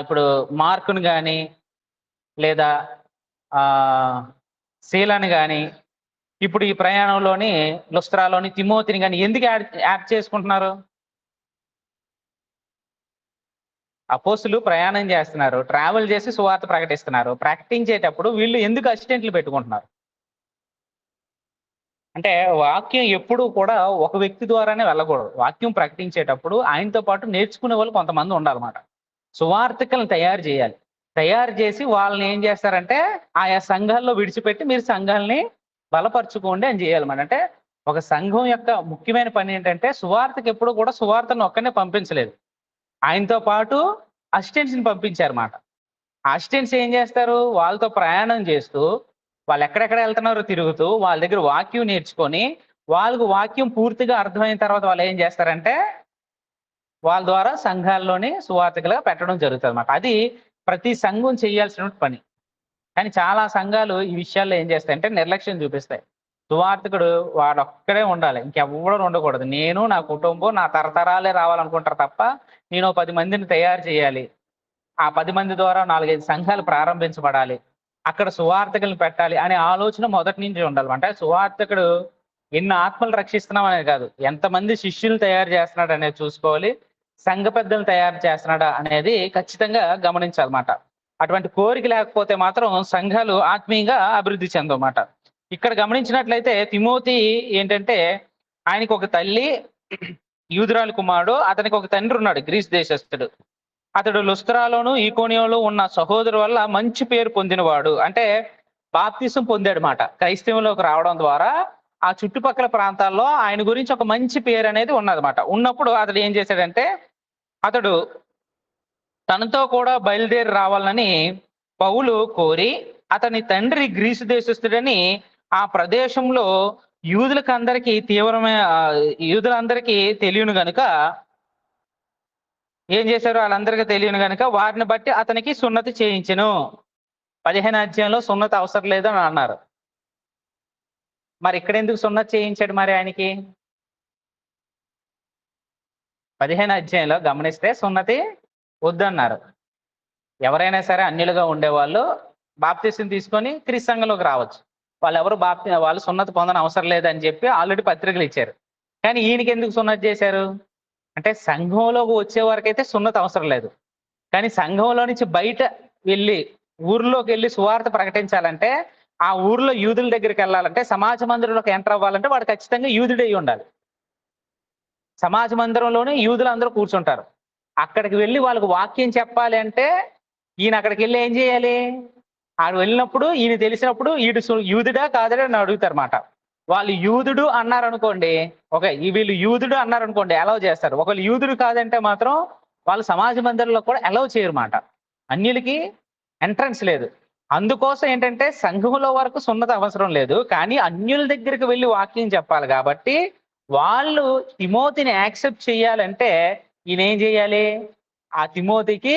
A: ఇప్పుడు మార్కును కానీ లేదా శీలను కానీ ఇప్పుడు ఈ ప్రయాణంలోని లుస్త్రాలోని తిమోతిని కానీ ఎందుకు యాడ్ చేసుకుంటున్నారు? అపోస్తులు ప్రయాణం చేస్తున్నారు, ట్రావెల్ చేసి సువార్త ప్రకటిస్తున్నారు. ప్రకటించేటప్పుడు వీళ్ళు ఎందుకు అసిస్టెంట్లు పెట్టుకుంటున్నారు అంటే వాక్యం ఎప్పుడు కూడా ఒక వ్యక్తి ద్వారానే వెళ్ళకూడదు. వాక్యం ప్రకటించేటప్పుడు ఆయనతో పాటు నేర్చుకునే వాళ్ళు కొంతమంది ఉండాలన్నమాట. సువార్థికులను తయారు చేయాలి. తయారు చేసి వాళ్ళని ఏం చేస్తారంటే ఆయా సంఘాల్లో విడిచిపెట్టి మీరు సంఘాలని బలపరుచుకోండి అని చేయాలన్నమాట. అంటే ఒక సంఘం యొక్క ముఖ్యమైన పని ఏంటంటే సువార్తకి ఎప్పుడు కూడా సువార్తను ఒక్కనే పంపించలేదు, ఆయనతో పాటు అసిస్టెంట్స్ని పంపించారన్నమాట. అసిస్టెంట్స్ ఏం చేస్తారు? వాళ్ళతో ప్రయాణం చేస్తూ వాళ్ళు ఎక్కడెక్కడ వెళ్తున్నారో తిరుగుతూ వాళ్ళ దగ్గర వాక్యం నేర్చుకొని వాళ్ళకు వాక్యం పూర్తిగా అర్థమైన తర్వాత వాళ్ళు ఏం చేస్తారంటే వాళ్ళ ద్వారా సంఘాల్లోని సువార్తికులుగా పెట్టడం జరుగుతుంది అన్నమాట. అది ప్రతి సంఘం చేయాల్సిన పని. కానీ చాలా సంఘాలు ఈ విషయాల్లో ఏం చేస్తాయంటే నిర్లక్ష్యం చూపిస్తాయి. సువార్తికుడు వాడొక్కడే ఉండాలి, ఇంకెవ్వడూ ఉండకూడదు. నేను నా కుటుంబం నా తరతరాలే రావాలనుకుంటారు తప్ప నేను 10 మందిని తయారు చేయాలి, ఆ 10 మంది ద్వారా 4-5 సంఘాలు ప్రారంభించబడాలి, అక్కడ సువార్తికులను పెట్టాలి అనే ఆలోచన మొదటి నుంచి ఉండాలి. అంటే సువార్తికుడు ఎన్ని ఆత్మలు రక్షిస్తున్నాం అనేది కాదు, ఎంతమంది శిష్యులు తయారు చేస్తున్నాడు అనేది చూసుకోవాలి, సంఘ పెద్దలు తయారు చేస్తున్నాడా అనేది ఖచ్చితంగా గమనించాలన్నమాట. అటువంటి కోరిక లేకపోతే మాత్రం సంఘాలు ఆత్మీయంగా అభివృద్ధి చెందమాట. ఇక్కడ గమనించినట్లయితే తిమోతి ఏంటంటే ఆయనకు ఒక తల్లి యూదురాలి కుమారుడు, అతనికి ఒక తండ్రి ఉన్నాడు గ్రీస్ దేశస్థుడు. అతడు లుస్త్రాలోను ఈకోనియంలో ఉన్న సహోదరు వల్ల మంచి పేరు పొందినవాడు. అంటే బాప్తిసం పొందాడు మాట. క్రైస్తవంలోకి రావడం ద్వారా ఆ చుట్టుపక్కల ప్రాంతాల్లో ఆయన గురించి ఒక మంచి పేరు అనేది ఉన్నదన్నమాట. ఉన్నప్పుడు అతడు ఏం చేశాడంటే అతడు తనతో కూడా బయలుదేరి రావాలని పౌలు కోరి అతని తండ్రి గ్రీసు దేశస్థుడని ఆ ప్రదేశంలో యూదులందరికీ తెలియను గనుక ఏం చేశారు? వాళ్ళందరికీ తెలియను గనుక వారిని బట్టి అతనికి సున్నతి చేయించెను. 15 అధ్యాయంలో సున్నతి అవసరం లేదు అని అన్నారు. మరి ఇక్కడ ఎందుకు సున్నతి చేయించాడు మరి ఆయనకి? 15 అధ్యాయంలో గమనిస్తే సున్నతి వద్దన్నారు. ఎవరైనా సరే అన్యులుగా ఉండేవాళ్ళు బాప్తిసం తీసుకొని క్రీస్తు సంఘంలోకి రావచ్చు. వాళ్ళు సున్నతి పొందని అవసరం లేదని చెప్పి ఆల్రెడీ పత్రికలు ఇచ్చారు. కానీ ఈయనకి ఎందుకు సున్నతి చేశారు అంటే సంఘంలోకి వచ్చే వరకైతే సున్నతి అవసరం లేదు, కానీ సంఘంలో నుంచి బయట వెళ్ళి ఊర్లోకి వెళ్ళి సువార్త ప్రకటించాలంటే ఆ ఊర్లో యూదుల దగ్గరికి వెళ్ళాలంటే సమాజ మందిరంలోకి ఎంటర్ అవ్వాలంటే వాడు ఖచ్చితంగా యూదుడై ఉండాలి. సమాజ మందిరంలోనే యూదులందరూ కూర్చుంటారు. అక్కడికి వెళ్ళి వాళ్ళకు వాక్యం చెప్పాలి అంటే ఈయన అక్కడికి వెళ్ళి ఏం చేయాలి? ఆడు వెళ్ళినప్పుడు ఈయన తెలిసినప్పుడు యూదుడా కాదడా అని అడుగుతారన్నమాట. వాళ్ళు యూదుడు అన్నారనుకోండి, వీళ్ళు యూదుడు అన్నారనుకోండి అలౌ చేస్తారు. ఒకళ్ళు యూదుడు కాదంటే మాత్రం వాళ్ళు సమాజ మందిరంలో కూడా అలౌ చేయరన్నమాట. అన్యులకి ఎంట్రన్స్ లేదు. అందుకోసం ఏంటంటే సంఘంలో వరకు సున్నతి అవసరం లేదు, కానీ అన్యుల దగ్గరికి వెళ్ళి వాక్యం చెప్పాలి కాబట్టి వాళ్ళు తిమోతిని యాక్సెప్ట్ చేయాలంటే ఈయన ఏం చేయాలి? ఆ తిమోతికి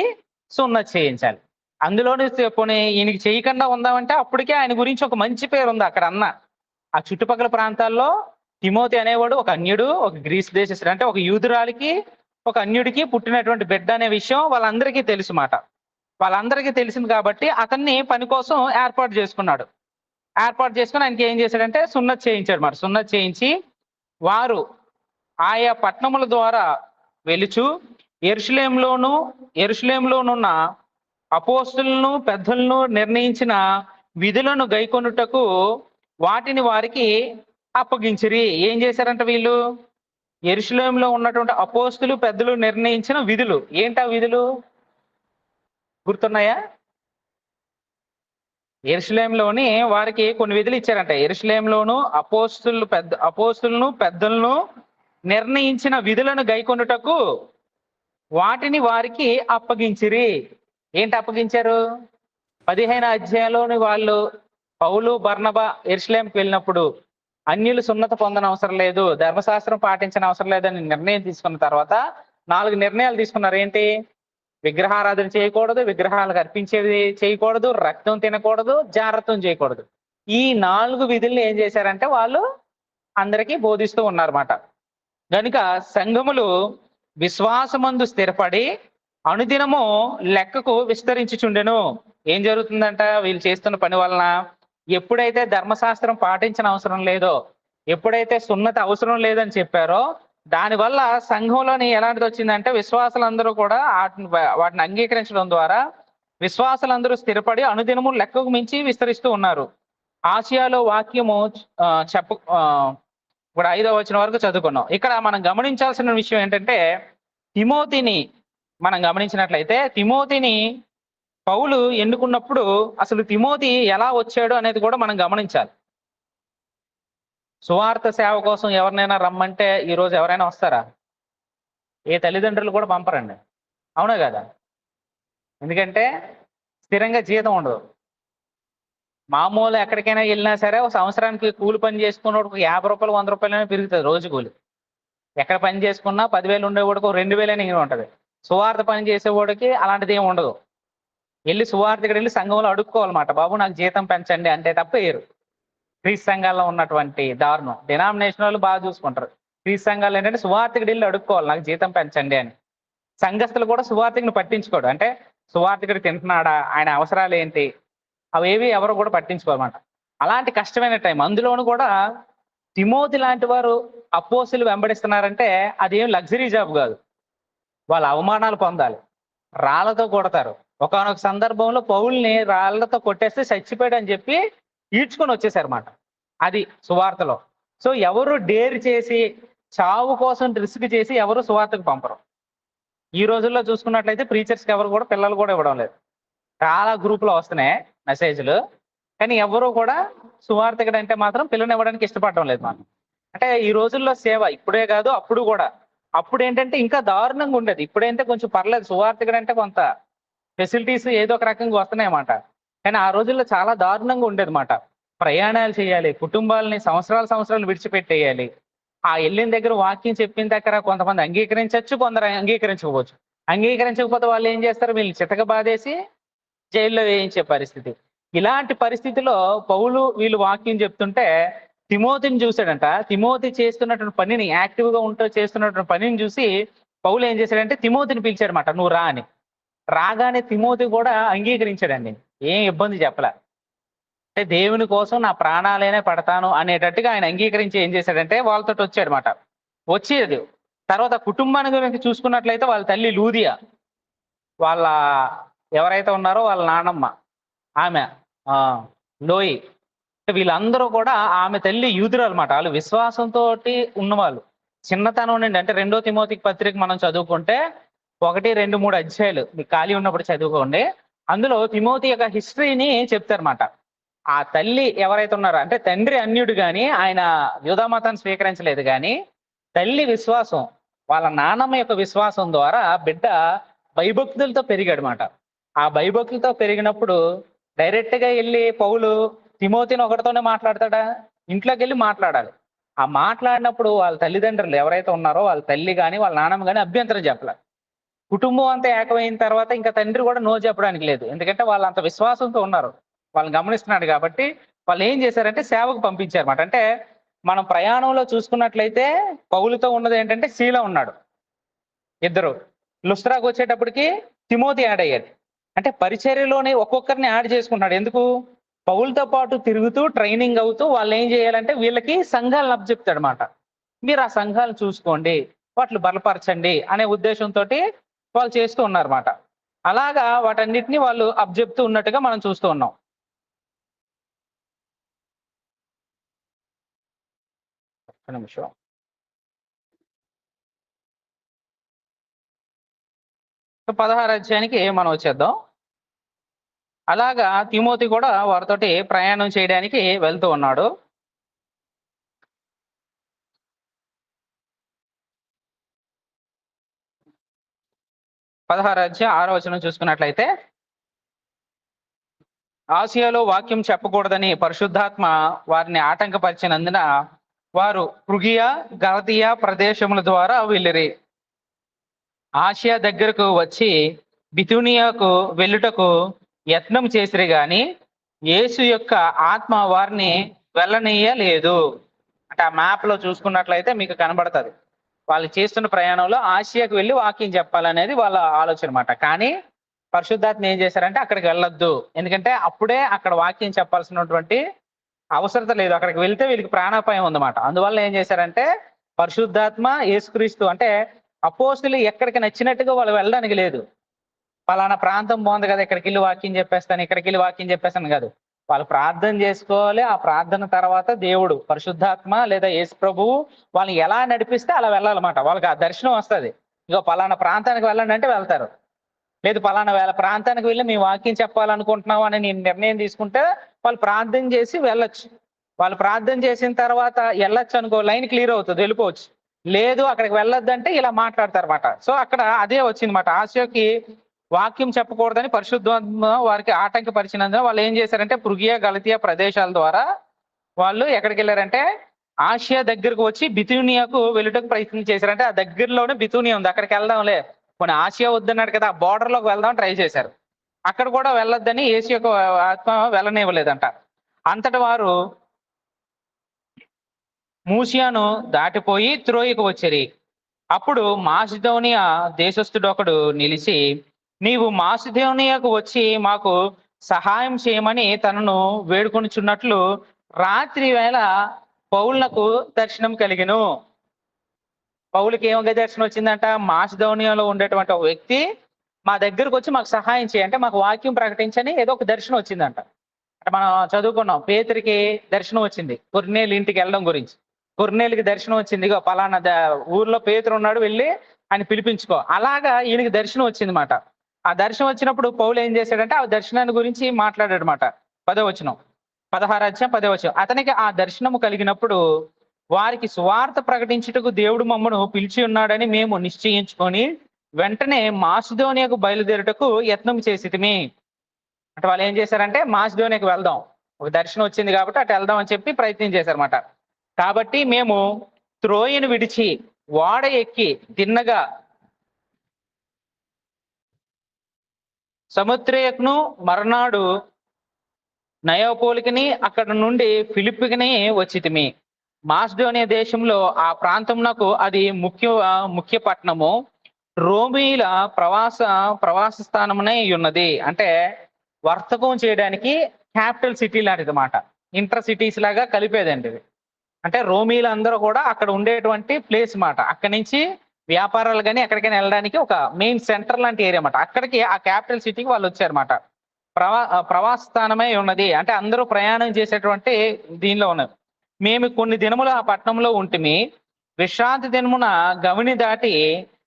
A: సున్నతి చేయించాలి. అందులోని పోనీ ఈయనకి చేయకుండా ఉందామంటే అప్పటికే ఆయన గురించి ఒక మంచి పేరు ఉంది అక్కడ ఆ చుట్టుపక్కల ప్రాంతాల్లో తిమోతి అనేవాడు ఒక అన్యుడు, ఒక గ్రీస్ దేశస్థుడు, అంటే ఒక యూదురాలికి ఒక అన్యుడికి పుట్టినటువంటి బిడ్డ అనే విషయం వాళ్ళందరికీ తెలుసు మాట. వాళ్ళందరికీ తెలిసింది కాబట్టి అతన్ని పని కోసం ఏర్పాటు చేసుకున్నాడు. ఏర్పాటు చేసుకొని ఆయనకి ఏం చేశాడంటే సున్నత్ చేయించాడు మాట. సున్నత్ చేయించి వారు ఆయా పట్టణముల ద్వారా వెలుచు యెరూషలేములోనున్న అపోస్తులను పెద్దలను నిర్ణయించిన విధులను గైకొనుటకు వాటిని వారికి అప్పగించిరి. ఏం చేశారంట వీళ్ళు? యెరూషలేములో ఉన్నటువంటి అపోస్తులు పెద్దలు నిర్ణయించిన విధులు. ఏంటా విధులు? గుర్తున్నాయా? యెరూషలేములోని వారికి కొన్ని విధులు ఇచ్చారంట. యెరూషలేములోను అపోస్తులను పెద్దలను నిర్ణయించిన విధులను గైకొనుటకు వాటిని వారికి అప్పగించిరి. ఏంటి అప్పగించారు? 15 అధ్యాయంలోని వాళ్ళు పౌలు బర్నబా యెరూషలేంకి వెళ్ళినప్పుడు అన్యులు సున్నత పొందనవసరం లేదు, ధర్మశాస్త్రం పాటించిన అవసరం లేదని నిర్ణయం తీసుకున్న తర్వాత 4 నిర్ణయాలు తీసుకున్నారు. ఏంటి? విగ్రహారాధన చేయకూడదు, విగ్రహాలకు అర్పించేది చేయకూడదు, రక్తం తినకూడదు, జాగ్రత్తం చేయకూడదు. ఈ 4 విధుల్ని ఏం చేశారంటే వాళ్ళు అందరికీ బోధిస్తూ ఉన్నారన్నమాట. గనుక సంఘములు విశ్వాసమందు స్థిరపడి అనుదినము లెక్కకు విస్తరించుచుండెను. ఏం జరుగుతుందంట? వీళ్ళు చేస్తున్న పని వలన ఎప్పుడైతే ధర్మశాస్త్రం పాటించిన అవసరం లేదో, ఎప్పుడైతే సున్నత అవసరం లేదని చెప్పారో, దానివల్ల సంఘంలోని ఎలాంటిది వచ్చిందంటే విశ్వాసులందరూ కూడా వాటిని అంగీకరించడం ద్వారా విశ్వాసులందరూ స్థిరపడి అనుదినము లెక్కకు మించి విస్తరిస్తూ ఉన్నారు. ఆసియాలో వాక్యము ఇప్పుడు 5వ వచనం వరకు చదువుకున్నాం. ఇక్కడ మనం గమనించాల్సిన విషయం ఏంటంటే తిమోతిని మనం గమనించినట్లయితే తిమోతిని పౌలు ఎన్నుకున్నప్పుడు అసలు తిమోతి ఎలా వచ్చాడు అనేది కూడా మనం గమనించాలి. సువార్త సేవ కోసం ఎవరినైనా రమ్మంటే ఈరోజు ఎవరైనా వస్తారా? ఏ తల్లిదండ్రులు కూడా పంపరండి. అవునా కదా? ఎందుకంటే స్థిరంగా జీతం ఉండదు. మామూలు ఎక్కడికైనా వెళ్ళినా సరే ఒక సంవత్సరానికి కూలి పని చేసుకున్నప్పుడు 50 రూపాయలు 100 రూపాయలైనా పెరుగుతుంది రోజు కూలి. ఎక్కడ పని చేసుకున్నా 10,000 ఉండేవాడికి 2,000 అయినా ఉంటుంది. సువార్త పని చేసేవాడికి అలాంటిది ఏమి ఉండదు. సువార్తికుడు వెళ్ళి సంఘంలో అడుక్కోవాలన్నమాట. బాబు నాకు జీతం పెంచండి అంటే తప్ప వేయరు. క్రీస్తు సంఘాల్లో ఉన్నటువంటి దారుణం. డినామినేషన్ వాళ్ళు బాగా చూసుకుంటారు. క్రీస్తు సంఘాలు ఏంటంటే సువార్తికుడు వెళ్ళి అడుక్కోవాలి నాకు జీతం పెంచండి అని. సంఘస్థులు కూడా సువార్తికుని పట్టించుకోడు. అంటే సువార్తికుడు తింటున్నాడా, ఆయన అవసరాలు ఏంటి, అవేవి ఎవరు కూడా పట్టించుకోవాలన్నమాట. అలాంటి కష్టమైన టైం. అందులోను కూడా తిమోతి లాంటి వారు అపోస్తులు వెంబడిస్తున్నారంటే అదేం లగ్జరీ జాబ్ కాదు. వాళ్ళ అవమానాలు పొందాలి, రాళ్లతో కొడతారు. ఒకానొక సందర్భంలో పౌల్ని రాళ్లతో కొట్టేస్తే చచ్చిపోయాడు అని చెప్పి ఈడ్చుకొని వచ్చేసారన్నమాట. అది సువార్తలో. సో ఎవరు డేర్ చేసి చావు కోసం రిస్క్ చేసి ఎవరు సువార్తకు పంపరు. ఈ రోజుల్లో చూసుకున్నట్లయితే ప్రీచర్స్కి ఎవరు కూడా పిల్లలు కూడా ఇవ్వడం లేదు. చాలా గ్రూపులో వస్తున్నాయి మెసేజ్లు, కానీ ఎవరు కూడా సువార్తికుడు అంటే మాత్రం పిల్లని ఇవ్వడానికి ఇష్టపడడం లేదు మనం. అంటే ఈ రోజుల్లో సేవ ఇప్పుడే కాదు అప్పుడు కూడా. అప్పుడు ఏంటంటే ఇంకా దారుణంగా ఉండేది. ఇప్పుడైతే కొంచెం పర్లేదు, సువార్తికుడు అంటే కొంత ఫెసిలిటీస్ ఏదో ఒక రకంగా వస్తున్నాయన్నమాట. కానీ ఆ రోజుల్లో చాలా దారుణంగా ఉండేది మాట. ప్రయాణాలు చేయాలి, కుటుంబాలని సంవత్సరాలు విడిచిపెట్టేయాలి. ఆ వెళ్ళిన దగ్గర వాక్యం చెప్పిన దగ్గర కొంతమంది అంగీకరించవచ్చు, కొందరు అంగీకరించకపోవచ్చు. అంగీకరించకపోతే వాళ్ళు ఏం చేస్తారు? వీళ్ళు చితక బాధేసి జైల్లో వేయించే పరిస్థితి. ఇలాంటి పరిస్థితిలో పౌలు వీళ్ళు వాక్యం చెప్తుంటే తిమోతిని చూశాడంట. తిమోతి చేస్తున్నటువంటి పనిని, యాక్టివ్గా ఉంటూ చేస్తున్నటువంటి పనిని చూసి పౌలు ఏం చేశాడంటే తిమోతిని పిలిచాడనమాట, నువ్వు రా అని. రాగానే తిమోతి కూడా అంగీకరించాడండి. ఏం ఇబ్బంది చెప్పలే. అంటే దేవుని కోసం నా ప్రాణాలైనా పడతాను అనేటట్టుగా ఆయన అంగీకరించి ఏం చేశాడంటే వాళ్ళతో వచ్చాడనమాట. వచ్చేది తర్వాత కుటుంబాన్ని గురించి చూసుకున్నట్లయితే వాళ్ళ తల్లి లూదియా, వాళ్ళ ఎవరైతే ఉన్నారో వాళ్ళ నానమ్మ ఆమె లోయి, వీళ్ళందరూ కూడా ఆమె తల్లి యూదురాలు అన్నమాట. వాళ్ళు విశ్వాసంతో ఉన్నవాళ్ళు. చిన్నతనం నుండి, అంటే 2 తిమోతికి పత్రిక మనం చదువుకుంటే 1, 2, 3 అధ్యాయాలు మీకు ఖాళీ ఉన్నప్పుడు చదువుకోండి. అందులో తిమోతి యొక్క హిస్టరీని చెప్తారన్నమాట. ఆ తల్లి ఎవరైతే ఉన్నారో, అంటే తండ్రి అన్యుడు కానీ ఆయన యూదా మతాన్ని స్వీకరించలేదు, కానీ తల్లి విశ్వాసం, వాళ్ళ నాన్నమ్మ యొక్క విశ్వాసం ద్వారా బిడ్డ భయభక్తులతో పెరిగాడనమాట. ఆ భయభక్తులతో పెరిగినప్పుడు డైరెక్ట్ గా వెళ్ళి పౌలు తిమోతిని ఒకటితోనే మాట్లాడతాడా? ఇంట్లోకి వెళ్ళి మాట్లాడాలి. ఆ మాట్లాడినప్పుడు వాళ్ళ తల్లిదండ్రులు ఎవరైతే ఉన్నారో వాళ్ళ తల్లి కానీ వాళ్ళ నాన్నమ్మ కానీ అభ్యంతరం చెప్పలే. కుటుంబం అంతా ఏకమైన తర్వాత ఇంకా తండ్రి కూడా నో చెప్పడానికి లేదు. ఎందుకంటే వాళ్ళు అంత విశ్వాసంతో ఉన్నారు, వాళ్ళని గమనిస్తున్నాడు కాబట్టి వాళ్ళు ఏం చేశారంటే సేవకు పంపించారన్నమాట. అంటే మనం ప్రయాణంలో చూసుకున్నట్లయితే పౌలుతో ఉన్నది ఏంటంటే శీల ఉన్నాడు, ఇద్దరు. లుస్త్రాకు వచ్చేటప్పటికి తిమోతి యాడ్ అయ్యాడు. అంటే పరిచర్యలోనే ఒక్కొక్కరిని యాడ్ చేసుకుంటున్నాడు. ఎందుకు? పౌలుతో పాటు తిరుగుతూ ట్రైనింగ్ అవుతూ వాళ్ళు ఏం చేయాలంటే వీళ్ళకి సంఘాలను అప్పచెప్తాడనమాట. మీరు ఆ సంఘాలు చూసుకోండి, వాటిని బలపరచండి అనే ఉద్దేశంతో వాళ్ళు చేస్తూ ఉన్నారన్నమాట. అలాగా వాటన్నిటిని వాళ్ళు అప్పచెప్తూ ఉన్నట్టుగా మనం చూస్తూ ఉన్నాం. ఒక్క నిమిషం. 16 అధ్యాయానికి మనం వచ్చేద్దాం. అలాగా తిమోతి కూడా వారితోటి ప్రయాణం చేయడానికి వెళ్తూ ఉన్నాడు. 16 అధ్యాయం 6వ వచనం చూసుకున్నట్లయితే, ఆసియాలో వాక్యం చెప్పకూడదని పరిశుద్ధాత్మ వారిని ఆటంకపరిచినందున వారు పృగియ గలతీయ ప్రదేశముల ద్వారా వెళ్ళిరి. ఆసియా దగ్గరకు వచ్చి బితూనియాకు వెళ్ళుటకు యత్నం చేసిరి గాని యేసు యొక్క ఆత్మ వారిని వెళ్ళనీయలేదు. అంటే ఆ మ్యాప్ లో చూసుకున్నట్లయితే మీకు కనబడుతుంది. వాళ్ళు చేస్తున్న ప్రయాణంలో ఆసియాకు వెళ్ళి వాక్యం చెప్పాలనేది వాళ్ళ ఆలోచన అన్నమాట. కానీ పరిశుద్ధాత్మ ఏం చేశారంటే అక్కడికి వెళ్ళొద్దు, ఎందుకంటే అప్పుడే అక్కడ వాక్యం చెప్పాల్సినటువంటి అవసరత లేదు. అక్కడికి వెళ్తే వీళ్ళకి ప్రాణాపాయం ఉందన్నమాట. అందువల్ల ఏం చేశారంటే పరిశుద్ధాత్మ యేసుక్రీస్తు అంటే అపోస్తులు ఎక్కడికి నచ్చినట్టుగా వాళ్ళు వెళ్ళడానికి లేదు. పలానా ప్రాంతం బాగుంది కదా, ఇక్కడికి వెళ్ళి వాక్యం చెప్పేస్తాను, ఇక్కడికి వెళ్ళి వాక్యం చెప్పేస్తాను కాదు. వాళ్ళు ప్రార్థన చేసుకోవాలి. ఆ ప్రార్థన తర్వాత దేవుడు పరిశుద్ధాత్మ లేదా యేసు ప్రభువు వాళ్ళని ఎలా నడిపిస్తే అలా వెళ్ళాలన్నమాట. వాళ్ళకి ఆ దర్శనం వస్తుంది. ఇక పలానా ప్రాంతానికి వెళ్ళండి అంటే వెళ్తారు. లేదు పలానా వేళ ప్రాంతానికి వెళ్ళి మేము వాక్యం చెప్పాలనుకుంటున్నాం అని నేను నిర్ణయం తీసుకుంటే వాళ్ళు ప్రార్థన చేసి వెళ్ళొచ్చు. వాళ్ళు ప్రార్థన చేసిన తర్వాత వెళ్ళొచ్చు అనుకో, లైన్ క్లియర్ అవుతుంది, వెళ్ళిపోవచ్చు. లేదు అక్కడికి వెళ్ళొద్దంటే ఇలా మాట్లాడతారు అనమాట. సో అక్కడ అదే వచ్చిందన్నమాట. ఆసియాకి వాక్యం చెప్పకూడదని పరిశుద్ధాత్మ వారికి ఆటంకపరిచినందున వాళ్ళు ఏం చేశారంటే పృగియా గలతీయ ప్రదేశాల ద్వారా వాళ్ళు ఎక్కడికి వెళ్ళారంటే ఆసియా దగ్గరకు వచ్చి బితూనియాకు వెళ్ళటకు ప్రయత్నం చేశారంటే ఆ దగ్గరలోనే బితూనియా ఉంది, అక్కడికి వెళ్దాంలే. కొన్ని ఆసియా వద్దన్నాడు కదా, ఆ బార్డర్ లోకి వెళ్దాం ట్రై చేశారు. అక్కడ కూడా వెళ్ళొద్దని యేసు యొక్క ఆత్మ వెళ్ళనివ్వలేదంట. అంతటి వారు మూసియాను దాటిపోయి త్రోయికు వచ్చిరి. అప్పుడు మాసిదోనియా దేశస్థుడొకడు నిలిచి, నీవు మాసిదోనియాకు వచ్చి మాకు సహాయం చేయమని తనను వేడుకొనుచున్నట్లు రాత్రి వేళ పౌలునకు దర్శనం కలిగెను. పౌలుకి ఏమగా దర్శనం వచ్చిందంట? మాసిదోనియాలో ఉండేటువంటి ఒక వ్యక్తి మా దగ్గరకు వచ్చి మాకు సహాయం చేయంటే మాకు వాక్యం ప్రకటించని ఏదో ఒక దర్శనం వచ్చిందంట. అంటే మనం చదువుకున్నాం, పేతురికి దర్శనం వచ్చింది కొర్నేలు ఇంటికి వెళ్ళడం గురించి. కొర్నేలుకి దర్శనం వచ్చింది, ఇగో పలానా ఊర్లో పేతురు ఉన్నాడు, వెళ్ళి ఆయన పిలిపించుకో. అలాగా ఈయనకి దర్శనం వచ్చింది మాట. ఆ దర్శనం వచ్చినప్పుడు పౌలు ఏం చేశాడంటే ఆ దర్శనాన్ని గురించి మాట్లాడాడు మాట. 10వ వచనం, 16 అధ్యాయం 10వ వచనం. అతనికి ఆ దర్శనము కలిగినప్పుడు వారికి సువార్త ప్రకటించుటకు దేవుడు మమ్మను పిలిచి ఉన్నాడని మేము నిశ్చయించుకొని వెంటనే మాసిదోనియాకు బయలుదేరుటకు యత్నం చేసితిమి. అంటే వాళ్ళు ఏం చేశారంటే మాసిదోనియాకు వెళ్దాం, ఒక దర్శనం వచ్చింది కాబట్టి అటు వెళ్దాం అని చెప్పి ప్రయత్నం చేశారన్నమాట. కాబట్టి మేము త్రోయను విడిచి ఓడ ఎక్కి తిన్నగా సముద్రయకును మర్నాడు నయోపోలికిని అక్కడ నుండి ఫిలిప్పికిని వచ్చితిమి. మాసిదోనియా దేశంలో ఆ ప్రాంతమునకు అది ముఖ్య పట్టణము, రోమీల ప్రవాస స్థానమునే ఉన్నది. అంటే వర్తకం చేయడానికి క్యాపిటల్ సిటీ లాంటిది మాట. ఇంటర్ సిటీస్ లాగా కలిపేదండి ఇది. అంటే రోమీలందరూ కూడా అక్కడ ఉండేటువంటి ప్లేస్ మాట. అక్కడి నుంచి వ్యాపారాలు కానీ ఎక్కడికైనా వెళ్ళడానికి ఒక మెయిన్ సెంటర్ లాంటి ఏరియా మాట. అక్కడికి ఆ క్యాపిటల్ సిటీకి వాళ్ళు వచ్చారన్నమాట. ప్రవాస స్థానమే ఉన్నది. అంటే అందరూ ప్రయాణం చేసేటువంటి దీనిలో ఉన్నది. మేము కొన్ని దినములు ఆ పట్టణంలో ఉంటిమి. విశ్రాంతి దినమున గవిని దాటి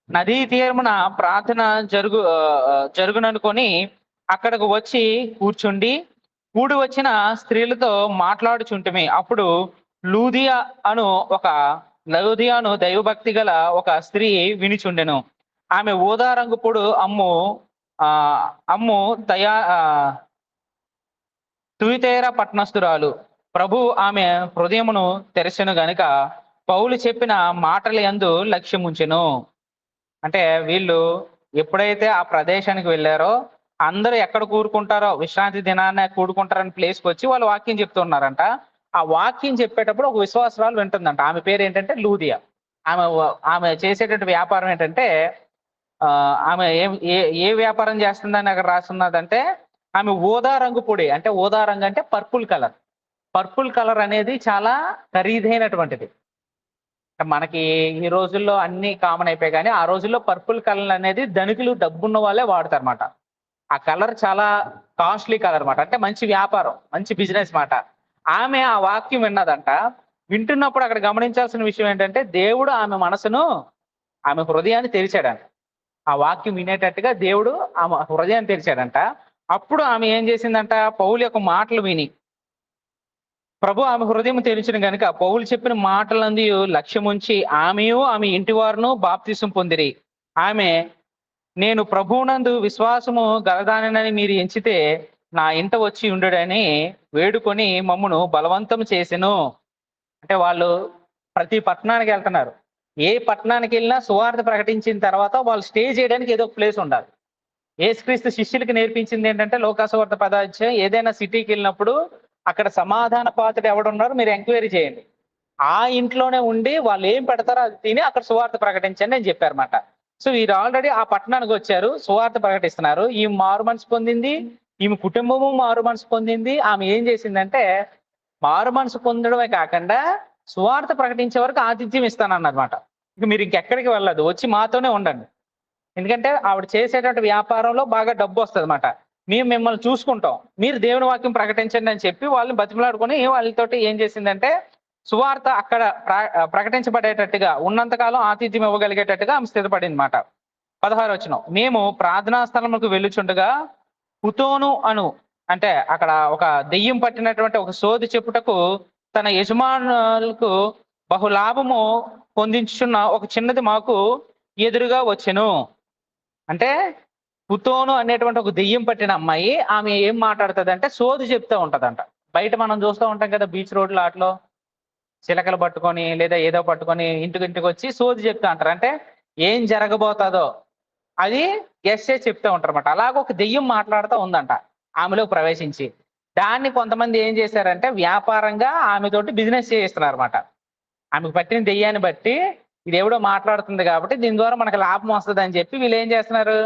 A: నదీ తీరమున ప్రార్థన జరుగుననుకొని అక్కడకు వచ్చి కూర్చుండి కూడి వచ్చిన స్త్రీలతో మాట్లాడుచుంటిమి. అప్పుడు లూదియా అను ఒక లూదియాను దైవభక్తి గల ఒక స్త్రీ వినిచుండెను. ఆమె ఊదా రంగు పొడు ఆ అమ్ము తుయితేర పట్టణస్థురాలు. ప్రభు ఆమె హృదయమును తెరచెను గనుక పౌలు చెప్పిన మాటల యందు లక్ష్యముంచెను. అంటే వీళ్ళు ఎప్పుడైతే ఆ ప్రదేశానికి వెళ్ళారో అందరూ ఎక్కడ కూరుకుంటారో విశ్రాంతి దినాన్ని కూడుకుంటారని ప్లేస్కి వచ్చి వాళ్ళు వాక్యం చెప్తున్నారంట. ఆ వాక్యం చెప్పేటప్పుడు ఒక విశ్వాసరాలు వింటుందంట. ఆమె పేరు ఏంటంటే లూదియా. ఆమె చేసేటువంటి వ్యాపారం ఏంటంటే ఆమె ఏ వ్యాపారం చేస్తుందని అక్కడ రాసున్నదంటే, ఆమె ఊదా రంగు పొడి, అంటే ఊదా రంగు అంటే పర్పుల్ కలర్. పర్పుల్ కలర్ అనేది చాలా ఖరీదైనటువంటిది. మనకి ఈ రోజుల్లో అన్ని కామన్ అయిపోయాయి కానీ, ఆ రోజుల్లో పర్పుల్ కలర్ అనేది ధనికులు, డబ్బున్న వాళ్ళే వాడతారన్నమాట. ఆ కలర్ చాలా కాస్ట్‌లీ కలర్ మాట. అంటే మంచి వ్యాపారం, మంచి బిజినెస్ మాట. ఆమె ఆ వాక్యం విన్నదంట. వింటున్నప్పుడు అక్కడ గమనించాల్సిన విషయం ఏంటంటే, దేవుడు ఆమె మనసును, ఆమె హృదయాన్ని తెరిచాడంట. ఆ వాక్యం వినేటట్టుగా దేవుడు ఆమె హృదయాన్ని తెరిచాడంట. అప్పుడు ఆమె ఏం చేసిందంట, పౌలు యొక్క మాటలు విని, ప్రభు ఆమె హృదయం తెరిచిన గనుక పౌలు చెప్పిన మాటలందు లక్ష్యముంచి ఆమెయు ఆమె ఇంటి వారును బాప్తిసం పొందిరి. ఆమె, నేను ప్రభువునందు విశ్వాసము గలదానని మీరు ఎంచితే నా ఇంట వచ్చి ఉండుడని వేడుకొని మమ్మును బలవంతం చేసెను. అంటే వాళ్ళు ప్రతి పట్టణానికి వెళ్తున్నారు. ఏ పట్టణానికి వెళ్ళినా సువార్త ప్రకటించిన తర్వాత వాళ్ళు స్టే చేయడానికి ఏదో ఒక ప్లేస్ ఉండాలి. యేసుక్రీస్తు శిష్యులకి నేర్పించింది ఏంటంటే, లోకాసువార్త 10వ అధ్యాయం, ఏదైనా సిటీకి వెళ్ళినప్పుడు అక్కడ సమాధాన పాత్రుడు ఎవడున్నారో మీరు ఎంక్వైరీ చేయండి. ఆ ఇంట్లోనే ఉండి వాళ్ళు ఏం పెడతారో అది తిని అక్కడ సువార్త ప్రకటించండి అని చెప్పారన్నమాట. సో వీరు ఆల్రెడీ ఆ పట్టణానికి వచ్చారు, సువార్త ప్రకటిస్తున్నారు. ఈమె మారు మనసు పొందింది, ఈమె కుటుంబము మారు మనసు పొందింది. ఆమె ఏం చేసిందంటే, మారు మనసు పొందడమే కాకుండా సువార్త ప్రకటించే వరకు ఆతిథ్యం ఇస్తానన్నమాట. ఇక మీరు ఇంకెక్కడికి వెళ్ళదు, వచ్చి మాతోనే ఉండండి. ఎందుకంటే ఆవిడ చేసేటువంటి వ్యాపారంలో బాగా డబ్బు వస్తుందన్నమాట. మేము మిమ్మల్ని చూసుకుంటాం, మీరు దేవుని వాక్యం ప్రకటించండి అని చెప్పి వాళ్ళని బతిమలాడుకొని వాళ్ళతోటి ఏం చేసిందంటే, సువార్త అక్కడ ప్రకటించబడేటట్టుగా ఉన్నంతకాలం ఆతిథ్యం ఇవ్వగలిగేటట్టుగా ఆమె స్థిరపడింది మాట. 16వ వచనం, మేము ప్రార్థనా స్థలములకు వెళ్ళుచుండగా పుతోను అను, అంటే అక్కడ ఒక దెయ్యం పట్టినటువంటి ఒక సోది చెప్పుటకు తన యజమానులకు బహులాభము పొందించుచున్న ఒక చిన్నది మాకు ఎదురుగా వచ్చెను. అంటే పుతోను అనేటువంటి ఒక దెయ్యం పట్టిన అమ్మాయి, ఆమె ఏం మాట్లాడుతుంది అంటే సోది చెప్తూ ఉంటదంట. బయట మనం చూస్తూ ఉంటాం కదా, బీచ్ రోడ్లో ఆటలో చిలకలు పట్టుకొని లేదా ఏదో పట్టుకొని ఇంటికి వచ్చి సోది చెప్తా అంటారు. అంటే ఏం జరగబోతుందో అది గెస్ చేసి చెప్తూ ఉంటారు అనమాట. అలాగ ఒక దెయ్యం మాట్లాడుతూ ఉందంట ఆమెలో ప్రవేశించి. దాన్ని కొంతమంది ఏం చేశారంటే వ్యాపారంగా ఆమెతోటి బిజినెస్ చేయిస్తున్నారు అనమాట. ఆమెకు పట్టిన దెయ్యాన్ని బట్టి ఇది ఎవడో మాట్లాడుతుంది కాబట్టి దీని ద్వారా మనకు లాభం వస్తుంది అని చెప్పి వీళ్ళు ఏం చేస్తున్నారు,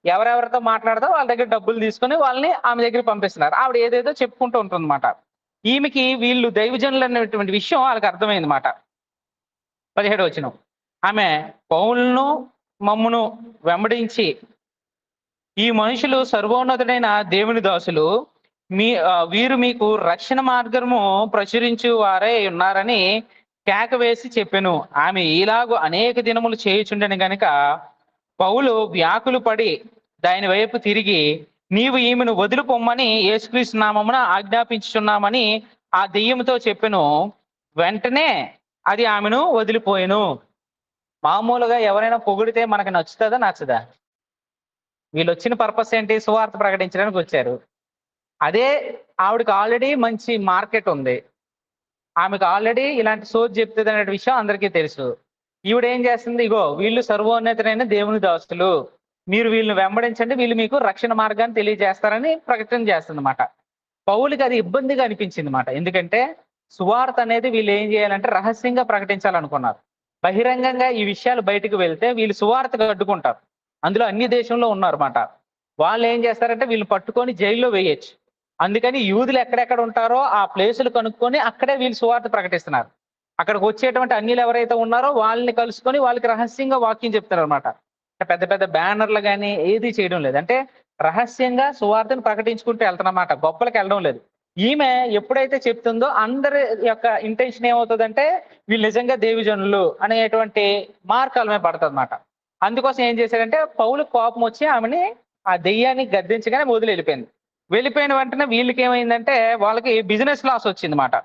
A: ఎవరెవరితో మాట్లాడతా వాళ్ళ దగ్గర డబ్బులు తీసుకొని వాళ్ళని ఆమె దగ్గర పంపిస్తున్నారు. ఆవిడ ఏదేదో చెప్పుకుంటూ ఉంటుందన్నమాట. ఈమెకి వీళ్ళు దైవజనులు అనేటువంటి విషయం వాళ్ళకి అర్థమైంది మాట. 17వ వచనం, ఆమె పౌలును మమ్మును వెంబడించి, ఈ మనుషులు సర్వోన్నతుడైన దేవుని దాసులు, వీరు మీకు రక్షణ మార్గము ప్రచురించు వారే ఉన్నారని కేక వేసి చెప్పెను. ఆమె ఇలాగూ అనేక దినములు చేయుచుండెను గనుక పౌలు వ్యాకులు పడి దాని వైపు తిరిగి, నీవు ఈమెను వదిలిపొమ్మని యేసుక్రీస్తు నామమున ఆజ్ఞాపించుచున్నామని ఆ దెయ్యముతో చెప్పెను. వెంటనే అది ఆమెను వదిలిపోయెను. మామూలుగా ఎవరైనా పొగిడితే మనకు నచ్చుతుందా నచ్చదా? వీళ్ళు వచ్చిన పర్పస్ ఏంటి, సువార్త ప్రకటించడానికి వచ్చారు. అదే ఆవిడకి ఆల్రెడీ మంచి మార్కెట్ ఉంది, ఆమెకు ఆల్రెడీ ఇలాంటి సోది చెప్తుంది అనే విషయం అందరికీ తెలుసు. ఈవిడ ఏం చేస్తుంది, ఇగో వీళ్ళు సర్వోన్నతులైన దేవుని దాసులు, మీరు వీళ్ళని వెంబడించండి, వీళ్ళు మీకు రక్షణ మార్గాన్ని తెలియజేస్తారని ప్రకటన చేస్తుంది అన్నమాట. పౌలుకి అది ఇబ్బందిగా అనిపించింది అన్నమాట. ఎందుకంటే సువార్త అనేది వీళ్ళు ఏం చేయాలంటే రహస్యంగా ప్రకటించాలనుకున్నారు. బహిరంగంగా ఈ విషయాలు బయటకు వెళ్తే వీళ్ళు సువార్తకు అడ్డుకుంటారు. అందులో అన్ని దేశంలో ఉన్నారన్నమాట. వాళ్ళు ఏం చేస్తారంటే వీళ్ళు పట్టుకొని జైల్లో వేయచ్చు. అందుకని యూదులు ఎక్కడెక్కడ ఉంటారో ఆ ప్లేసులు కనుక్కొని అక్కడే వీళ్ళు సువార్త ప్రకటిస్తున్నారు. అక్కడికి వచ్చేటువంటి అన్యులు ఎవరైతే ఉన్నారో వాళ్ళని కలుసుకొని వాళ్ళకి రహస్యంగా వాక్యం చెప్తారు అనమాట. పెద్ద పెద్ద బ్యానర్లు కానీ ఏది చేయడం లేదు. అంటే రహస్యంగా సువార్తను ప్రకటించుకుంటూ వెళ్తున్నమాట, గొప్పలకు వెళ్ళడం లేదు. ఈమె ఎప్పుడైతే చెప్తుందో అందరి యొక్క ఇంటెన్షన్ ఏమవుతుందంటే వీళ్ళు నిజంగా దేవజనులు అనేటువంటి మార్కాల మీద పడుతుంది అన్నమాట. అందుకోసం ఏం చేశారంటే పౌలు కోపం వచ్చి ఆమెని ఆ దెయ్యాన్ని గద్దించగానే వదిలి వెళ్ళిపోయింది. వెళ్ళిపోయిన వెంటనే వీళ్ళకి ఏమైందంటే వాళ్ళకి బిజినెస్ లాస్ వచ్చింది మాట.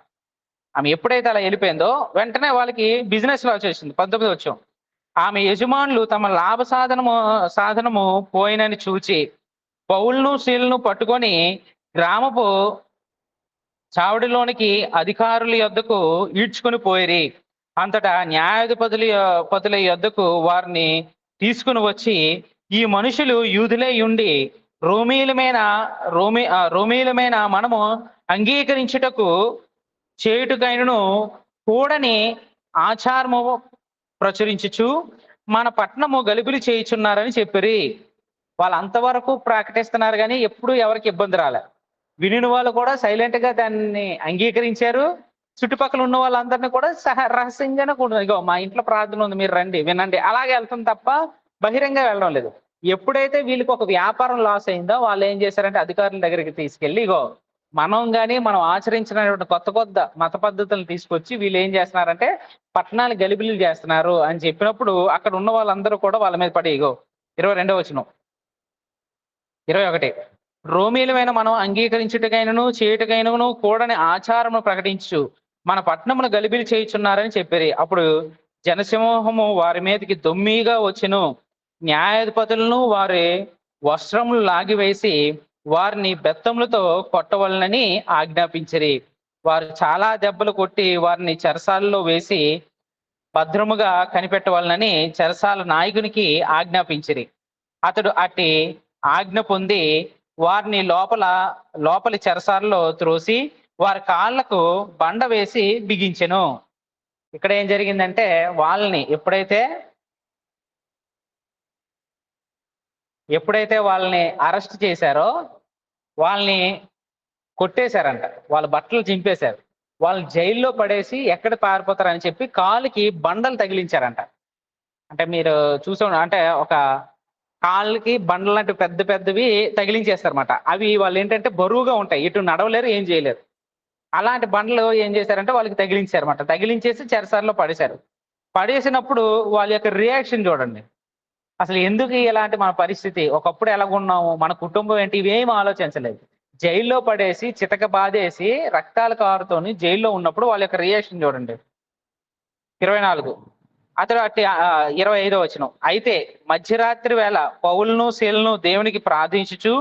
A: ఆమె ఎప్పుడైతే అలా వెళ్ళిపోయిందో వెంటనే వాళ్ళకి బిజినెస్ లాస్ వచ్చింది. 19వ వచనం, ఆమె యజమానులు తమ లాభ సాధనము పోయినని చూచి పౌలును శీలను పట్టుకొని గ్రామపు చావడిలోనికి అధికారుల యొద్దకు ఈడ్చుకుని పోయిరి. అంతటా న్యాయాధిపతుల యొద్దకు వారిని తీసుకుని వచ్చి, ఈ మనుషులు యూదులై ఉండి రోమీలమైన మనము అంగీకరించుటకు చేయుటకైనను కూడని ఆచారము ప్రచురించుచు మన పట్టణము గలిబిలి చేయుచున్నారని చెప్పిరి. వాళ్ళు అంతవరకు ప్రకటిస్తున్నారు కానీ ఎప్పుడు ఎవరికి ఇబ్బంది రాలే. వినిన వాళ్ళు కూడా సైలెంట్ గా దాన్ని అంగీకరించారు. చుట్టుపక్కల ఉన్న వాళ్ళందరినీ కూడా రహస్యంగానే కూడా ఇగో మా ఇంట్లో ప్రార్థన ఉంది, మీరు రండి వినండి, అలాగే వెళ్తుంది తప్ప బహిరంగ వెళ్ళడం లేదు. ఎప్పుడైతే వీళ్ళకి ఒక వ్యాపారం లాస్ అయిందో వాళ్ళు ఏం చేశారంటే అధికారుల దగ్గరికి తీసుకెళ్లి ఇగో మనం ఆచరించినటువంటి కొత్త కొత్త మత పద్ధతులను తీసుకొచ్చి వీళ్ళు ఏం చేస్తున్నారంటే పట్టణాలు గలిబిలి చేస్తున్నారు అని చెప్పినప్పుడు అక్కడ ఉన్న వాళ్ళందరూ కూడా వాళ్ళ మీద పడి ఇగో 22వ వచనం 21 రోమీలమైన మనం అంగీకరించుటకైనను చేయుటకైనను కూడని ఆచారము ప్రకటించు మన పట్టణమును గలిబిలి చేయుచున్నారని చెప్పారు. అప్పుడు జనసమూహము వారి మీదకి దొమ్మిగా వచ్చెను. న్యాయాధిపతులను వారి వస్త్రములు లాగివేసి వారిని బెత్తములతో కొట్టవలనని ఆజ్ఞాపించిరి. వారు చాలా దెబ్బలు కొట్టి వారిని చెరసాలలో వేసి భద్రముగా కనిపెట్టవలనని చెరసాల నాయకునికి ఆజ్ఞాపించిరి. అతడు అట్టి ఆజ్ఞ పొంది వారిని లోపలి చెరసాలలో త్రోసి వారి కాళ్లకు బండ వేసి బిగించెను. ఇక్కడ ఏం జరిగిందంటే వాళ్ళని ఎప్పుడైతే వాళ్ళని అరెస్ట్ చేశారో వాళ్ళని కొట్టేశారంట. వాళ్ళ బట్టలు చింపేశారు. వాళ్ళు జైల్లో పడేసి ఎక్కడ పారిపోతారని చెప్పి కాలుకి బండలు తగిలించారంట. అంటే మీరు అంటే ఒక కాళ్ళకి బండలు లాంటి పెద్ద పెద్దవి తగిలించేస్తారన్నమాట. అవి వాళ్ళు ఏంటంటే బరువుగా ఉంటాయి, ఇటు నడవలేరు, ఏం చేయలేరు. అలాంటి బండలు ఏం చేశారంటే వాళ్ళకి తగిలించారన్నమాట. తగిలించేసి చెరసాలలో పడేశారు. పడేసినప్పుడు వాళ్ళ యొక్క రియాక్షన్ చూడండి. అసలు ఎందుకు ఇలాంటి మన పరిస్థితి, ఒకప్పుడు ఎలాగున్నాము, మన కుటుంబం ఏంటి, ఇవేం ఆలోచించలేదు. జైల్లో పడేసి చితక బాధేసి రక్తాల కారుతోని జైల్లో ఉన్నప్పుడు వాళ్ళ యొక్క రియాక్షన్ చూడండి. 24 అతడు అట్టి 25వ వచనం అయితే మధ్యరాత్రి వేళ పౌలును శీలను దేవునికి ప్రార్థించుచు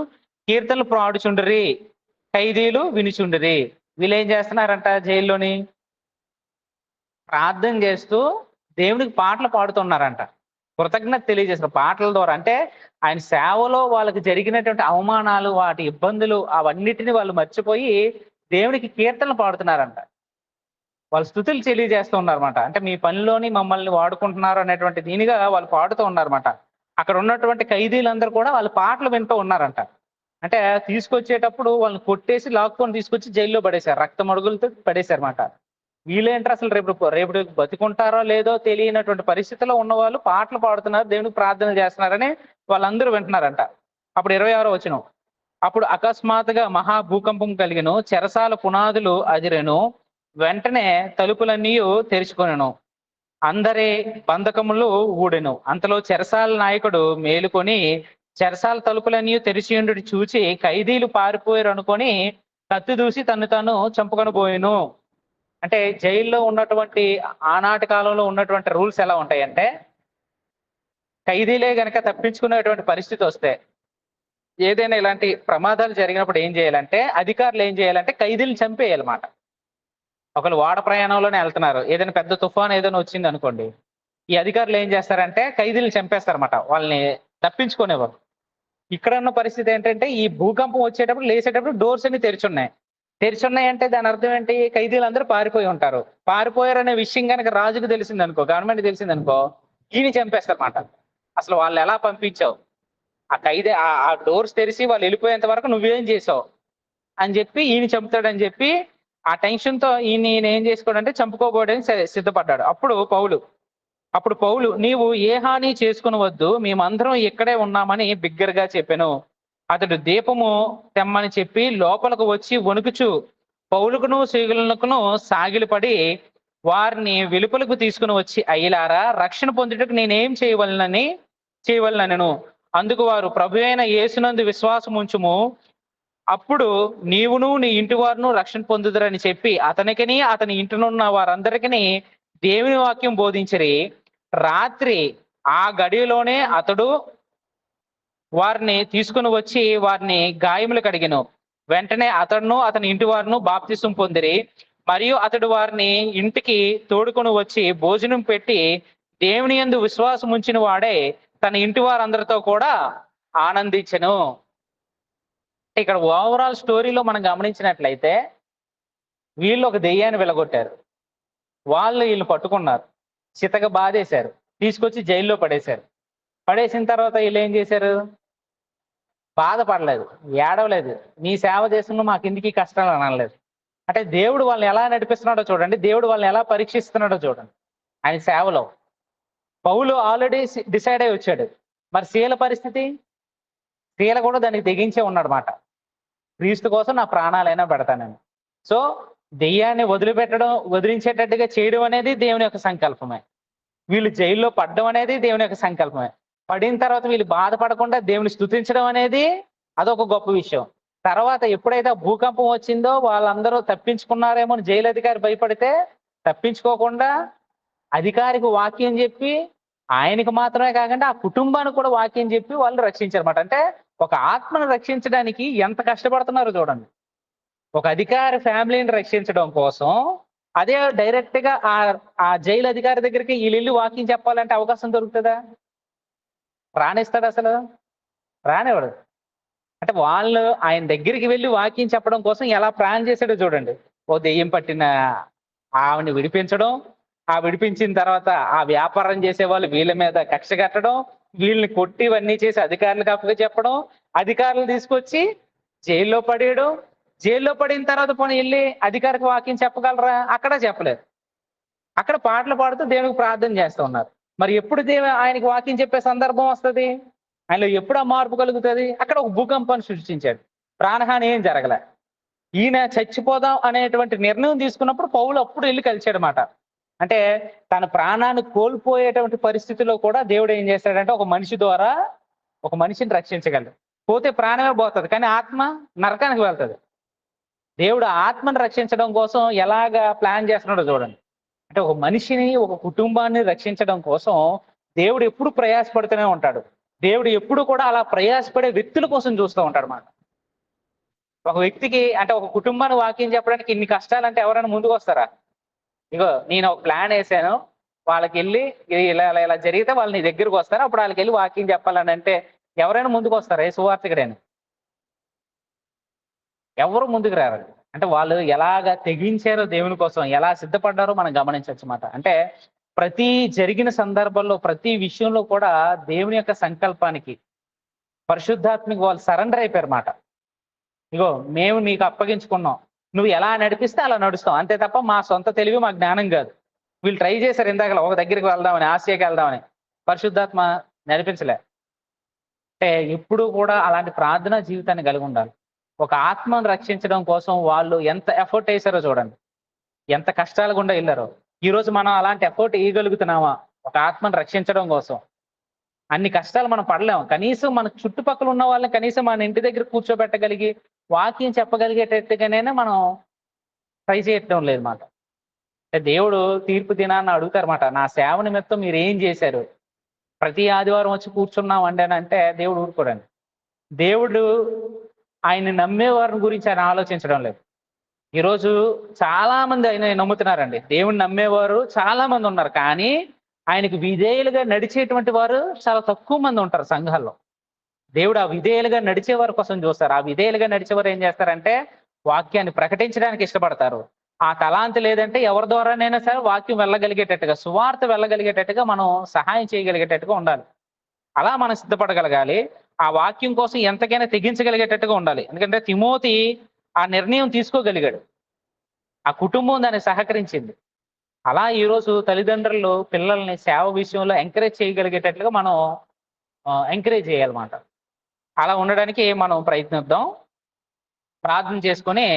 A: కీర్తనలు పాడుచుండరి, ఖైదీలు వినుచుండరి. వీళ్ళు ఏం చేస్తున్నారంట, జైల్లోని ప్రార్థన చేస్తూ దేవునికి పాటలు పాడుతున్నారంట. కృతజ్ఞత తెలియజేసిన పాటల ద్వారా. అంటే ఆయన సేవలో వాళ్ళకి జరిగినటువంటి అవమానాలు, వాటి ఇబ్బందులు అవన్నిటిని వాళ్ళు మర్చిపోయి దేవునికి కీర్తనలు పాడుతున్నారంట. వాళ్ళు స్తుతులు తెలియజేస్తూ ఉన్నారన్నమాట. అంటే మీ పనిలోని మమ్మల్ని వాడుకుంటున్నారు అనేటువంటి దీనిగా వాళ్ళు పాడుతూ ఉన్నారన్నమాట. అక్కడ ఉన్నటువంటి ఖైదీలందరూ కూడా వాళ్ళ పాటలు వింటూ ఉన్నారంట. అంటే తీసుకొచ్చేటప్పుడు వాళ్ళని కొట్టేసి లాక్కొని తీసుకొచ్చి జైల్లో పడేశారు, రక్త మడుగులతో పడేశారన్నమాట. వీళ్ళేంటారు అసలు రేపు బతికుంటారో లేదో తెలియనటువంటి పరిస్థితిలో ఉన్న వాళ్ళు పాటలు పాడుతున్నారు, దేవునికి ప్రార్థన చేస్తున్నారని వాళ్ళందరూ వింటున్నారంట. అప్పుడు 26వ వచనం అప్పుడు అకస్మాత్తుగా మహాభూకంపం కలిగిన చెరసాల పునాదులు అదిరెను, వెంటనే తలుపులన్నీ తెరుచుకొనెను, అందరి బంధకములు ఊడెను. అంతలో చెరసాల నాయకుడు మేలుకొని చెరసాల తలుపులన్నీ తెరిచి చూచి ఖైదీలు పారిపోయారు అనుకొని కత్తి దూసి తను తాను చంపుకొని పోయాను. అంటే జైల్లో ఉన్నటువంటి ఆనాటి కాలంలో ఉన్నటువంటి రూల్స్ ఎలా ఉంటాయంటే ఖైదీలే గనక తప్పించుకునేటువంటి పరిస్థితి వస్తే, ఏదైనా ఇలాంటి ప్రమాదాలు జరిగినప్పుడు ఏం చేయాలంటే అధికారులు ఏం చేయాలంటే ఖైదీలను చంపేయాలన్నమాట. ఒకళ్ళు వాడ ప్రయాణంలోనే వెళ్తున్నారు, ఏదైనా పెద్ద తుఫాన్ ఏదైనా వచ్చింది అనుకోండి, ఈ అధికారులు ఏం చేస్తారంటే ఖైదీలను చంపేస్తారన్నమాట, వాళ్ళని తప్పించుకునేవారు. ఇక్కడ ఉన్న పరిస్థితి ఏంటంటే ఈ భూకంపం వచ్చేటప్పుడు లేచేటప్పుడు డోర్స్ అన్ని తెరిచున్నాయి అంటే దాని అర్థం ఏంటి, ఖైదీలందరూ పారిపోయి ఉంటారు. పారిపోయారనే విషయం కనుక రాజుకు తెలిసిందనుకో, గవర్నమెంట్ తెలిసిందనుకో, ఈయన చంపేస్తారన్నమాట. అసలు వాళ్ళు ఎలా పంపించావు, ఆ ఖైదీ ఆ డోర్స్ తెరిచి వాళ్ళు వెళ్ళిపోయేంత వరకు నువ్వేం చేసావు అని చెప్పి ఈయన చంపుతాడని చెప్పి ఆ టెన్షన్ తో ఈయన ఏం చేసుకోడంటే చంపుకోబోడని సిద్ధపడ్డాడు. అప్పుడు పౌలు నీవు ఏ హాని చేసుకునవద్దు, మేమందరం ఇక్కడే ఉన్నామని బిగ్గరగా చెప్పాను. అతడు దీపము తెమ్మని చెప్పి లోపలకు వచ్చి వణుకుచు పౌలుకును శీలుకును సాగిలపడి వారిని వెలుపలకు తీసుకుని వచ్చి అయ్యలారా, రక్షణ పొందుటకు నేనేం చేయవలనను. అందుకు వారు ప్రభు అయిన యేసునందు విశ్వాసం ఉంచుము, అప్పుడు నీవును నీ ఇంటి వారును రక్షణ పొందుదురని చెప్పి అతనికిని అతని ఇంటినున్న వారందరికీ దేవుని వాక్యం బోధించిరి. రాత్రి ఆ గడిలోనే అతడు వారిని తీసుకుని వచ్చి వారిని గాయములు కడిగెను. వెంటనే అతడును అతని ఇంటి వారును బాప్తిసం పొందిరి. మరియు అతడు వారిని ఇంటికి తోడుకొని వచ్చి భోజనం పెట్టి దేవుని యందు విశ్వాసం ఉంచిన వాడే తన ఇంటి వారందరితో కూడా ఆనందించెను. ఇక్కడ ఓవరాల్ స్టోరీలో మనం గమనించినట్లయితే వీళ్ళు ఒక దెయ్యాన్ని వెలగొట్టారు. వీళ్ళు పట్టుకున్నారు. చితక బాధేశారు. తీసుకొచ్చి జైల్లో పడేశారు. పడేసిన తర్వాత వీళ్ళు ఏం చేశారు? బాధపడలేదు, ఏడవలేదు. నీ సేవ చేస్తున్నా మాకెందుకు ఈ కష్టాలు అనలేదు. అంటే దేవుడు వాళ్ళని ఎలా నడిపిస్తున్నాడో చూడండి. దేవుడు వాళ్ళని ఎలా పరీక్షిస్తున్నాడో చూడండి. ఆయన సేవలో పౌలు ఆల్రెడీ డిసైడ్ అయి వచ్చాడు. మరి శీల పరిస్థితి? శీల కూడా దానికి తెగించే ఉన్నాడనమాట. క్రీస్తు కోసం నా ప్రాణాలైనా పెడతానని. సో దెయ్యాన్ని వదిలించేటట్టుగా చేయడం అనేది దేవుని యొక్క సంకల్పమే. వీళ్ళు జైల్లో పడడం అనేది దేవుని యొక్క సంకల్పమే. పడిన తర్వాత వీళ్ళు బాధపడకుండా దేవుని స్తుతించడం అనేది అదొక గొప్ప విషయం. తర్వాత ఎప్పుడైతే భూకంపం వచ్చిందో వాళ్ళందరూ తప్పించుకున్నారేమో అని జైలు అధికారి భయపడితే తప్పించుకోకుండా అధికారికి వాక్యం చెప్పి ఆయనకు మాత్రమే కాకుండా ఆ కుటుంబానికి కూడా వాక్యం చెప్పి వాళ్ళు రక్షించారన్నమాట. అంటే ఒక ఆత్మను రక్షించడానికి ఎంత కష్టపడుతున్నారో చూడండి. ఒక అధికారి ఫ్యామిలీని రక్షించడం కోసం అదే డైరెక్ట్ గా ఆ జైలు అధికారి దగ్గరికి వీళ్ళు వాక్యం చెప్పాలంటే అవకాశం దొరుకుతుందా? రానిస్తాడు అసలు? రానివాడు. అంటే వాళ్ళు ఆయన దగ్గరికి వెళ్ళి వాక్యం చెప్పడం కోసం ఎలా ప్లాన్ చేశాడో చూడండి. ఓ దెయ్యం పట్టిన ఆవిని విడిపించడం, ఆ విడిపించిన తర్వాత ఆ వ్యాపారం చేసే వాళ్ళు వీళ్ళ మీద కక్ష కట్టడం, వీళ్ళని కొట్టి ఇవన్నీ చేసి అధికారులకు అప్పగా చెప్పడం, అధికారులు తీసుకొచ్చి జైల్లో పడేయడం. జైల్లో పడిన తర్వాత పోనీ వెళ్ళి అధికారికి వాక్యం చెప్పగలరా? అక్కడ చెప్పలేదు. అక్కడ పాటలు పాడుతూ దేవునికి ప్రార్థన చేస్తూ ఉన్నారు. మరి ఎప్పుడు ఆయనకి వాక్యం చెప్పే సందర్భం వస్తుంది? ఆయనలో ఎప్పుడు ఆ మార్పు కలుగుతుంది? అక్కడ ఒక భూకంపాన్ని సృష్టించాడు. ప్రాణహాని ఏం జరగలే. ఈయన చచ్చిపోదాం అనేటువంటి నిర్ణయం తీసుకున్నప్పుడు పౌలు అప్పుడు వెళ్ళి కలిసాడనమాట. అంటే తన ప్రాణాన్ని కోల్పోయేటువంటి పరిస్థితిలో కూడా దేవుడు ఏం చేస్తాడంటే ఒక మనిషి ద్వారా ఒక మనిషిని రక్షించగలడు. పోతే ప్రాణమే పోతుంది, కానీ ఆత్మ నరకానికి వెళ్తుంది. దేవుడు ఆత్మను రక్షించడం కోసం ఎలాగా ప్లాన్ చేస్తున్నాడో చూడండి. అంటే ఒక మనిషిని, ఒక కుటుంబాన్ని రక్షించడం కోసం దేవుడు ఎప్పుడు ప్రయాసపడుతూనే ఉంటాడు. దేవుడు ఎప్పుడు కూడా అలా ప్రయాసపడే వ్యక్తుల కోసం చూస్తూ ఉంటాడు అన్నమాట. ఒక వ్యక్తికి అంటే ఒక కుటుంబాన్ని వాక్యం చెప్పడానికి ఇన్ని కష్టాలంటే ఎవరైనా ముందుకు వస్తారా? ఇగో నేను ఒక ప్లాన్ వేసాను, వాళ్ళకి వెళ్ళి ఇలా ఇలా ఇలా జరిగితే వాళ్ళు నీ దగ్గరకు వస్తారు, అప్పుడు వాళ్ళకి వెళ్ళి వాక్యం చెప్పాలని అంటే ఎవరైనా ముందుకు వస్తారా? ఏ సువార్తికుడైనా ఎవరు ముందుకు రారు. అంటే వాళ్ళు ఎలాగ తెగించారో దేవుని కోసం, ఎలా సిద్ధపడ్డారో మనం గమనించవచ్చు అన్నమాట. అంటే ప్రతి జరిగిన సందర్భంలో, ప్రతి విషయంలో కూడా దేవుని యొక్క సంకల్పానికి, పరిశుద్ధాత్మకి వాళ్ళు సరెండర్ అయిపోయారు మాట. ఇగో మేము నీకు అప్పగించుకున్నాం, నువ్వు ఎలా నడిపిస్తే అలా నడుస్తాం, అంతే తప్ప మా సొంత తెలివి, మా జ్ఞానం కాదు. వీళ్ళు ట్రై చేశారు ఇందాక ఒక దగ్గరికి వెళ్దామని, ఆసియాకి వెళ్దామని, పరిశుద్ధాత్మ నడిపించలే. అంటే ఎప్పుడు కూడా అలాంటి ప్రార్థనా జీవితాన్ని కలిగి ఉండాలి. ఒక ఆత్మను రక్షించడం కోసం వాళ్ళు ఎంత ఎఫర్ట్ వేశారో చూడండి, ఎంత కష్టాలు గుండా వెళ్ళారో. ఈ రోజు మనం అలాంటి ఎఫర్ట్ వేయగలుగుతున్నామా? ఒక ఆత్మను రక్షించడం కోసం అన్ని కష్టాలు మనం పడలేము. కనీసం మన చుట్టుపక్కల ఉన్న వాళ్ళని కనీసం మన ఇంటి దగ్గర కూర్చోబెట్టగలిగి వాక్యం చెప్పగలిగేటట్టుగానే మనం ట్రై చేయటం లేదు మాట. దేవుడు తీర్పు దినాన్ని అడుగుతారన్నమాట, నా సేవ నిమిత్తం మీరు ఏం చేశారు? ప్రతి ఆదివారం వచ్చి కూర్చున్నాం అండి అని అంటే దేవుడు ఊరుకోడండి. దేవుడు ఆయన నమ్మేవారిని గురించి ఆయన ఆలోచించడం లేదు. ఈరోజు చాలా మంది ఆయన నమ్ముతున్నారండి. దేవుని నమ్మేవారు చాలా మంది ఉన్నారు, కానీ ఆయనకు విధేయులుగా నడిచేటువంటి వారు చాలా తక్కువ మంది ఉంటారు సంఘాల్లో. దేవుడు ఆ విధేయులుగా నడిచేవారి కోసం చూస్తారు. ఆ విధేయులుగా నడిచేవారు ఏం చేస్తారంటే వాక్యాన్ని ప్రకటించడానికి ఇష్టపడతారు. ఆ తలాంతి లేదంటే ఎవరి ద్వారానైనా సరే వాక్యం వెళ్ళగలిగేటట్టుగా, సువార్త వెళ్ళగలిగేటట్టుగా మనం సహాయం చేయగలిగేటట్టుగా ఉండాలి. అలా మనం సిద్ధపడగలగాలి. ఆ వాక్యం కోసం ఎంతకైనా తెగించగలిగేటట్టుగా ఉండాలి. ఎందుకంటే తిమోతి ఆ నిర్ణయం తీసుకోగలిగాడు, ఆ కుటుంబం దాన్ని సహకరించింది. అలా ఈరోజు తల్లిదండ్రులు పిల్లల్ని సేవ విషయంలో ఎంకరేజ్ చేయగలిగేటట్లుగా మనం ఎంకరేజ్ చేయాలన్నమాట. అలా ఉండడానికి మనం ప్రయత్నిద్దాం. ప్రార్థన చేసుకొని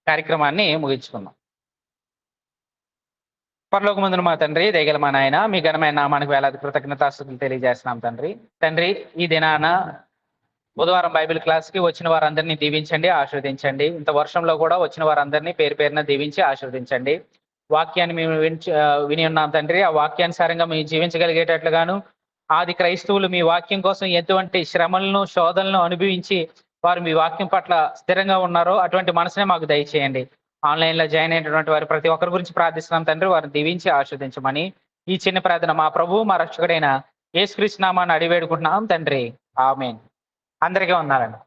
A: కార్యక్రమాన్ని ముగించుకుందాం. పరలోకమందున మా తండ్రి, దయగల మా నాయన, మీ ఘనమైన నామానికి వేలాది కృతజ్ఞతాస్తుతులు తెలియజేస్తున్నాం తండ్రి. తండ్రి, ఈ దినాన బుధవారం బైబిల్ క్లాస్కి వచ్చిన వారందరినీ దీవించండి, ఆశీర్వదించండి. ఇంత వర్షంలో కూడా వచ్చిన వారందరినీ పేరు పేరున దీవించి ఆశీర్వదించండి. వాక్యాన్ని మేము విని ఉన్నాం తండ్రి. ఆ వాక్యానుసారంగా మేము జీవించగలిగేటట్లుగాను, ఆది క్రైస్తవులు మీ వాక్యం కోసం ఎటువంటి శ్రమలను, శోధనలను అనుభవించి వారు మీ వాక్యం పట్ల స్థిరంగా ఉన్నారో అటువంటి మనసునే మాకు దయచేయండి. ఆన్లైన్లో జాయిన్ అయినటువంటి వారు ప్రతి ఒక్కరి గురించి ప్రార్థిస్తున్నాం తండ్రి. వారిని దీవించి ఆశీర్వదించమని ఈ చిన్న ప్రార్థన మా ప్రభువు, మా రక్షకుడైన యేసుక్రీస్తు నామాన్ని అడిగి వేడుకుంటున్నాం తండ్రి. ఆమేన్. అందరికీ ఉన్నారండి.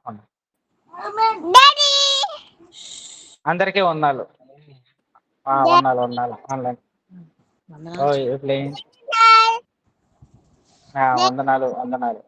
A: అందరికీ వందనాలు. వందనాలు ఆన్లైన్.
B: వందనాలు
A: వందనాలు.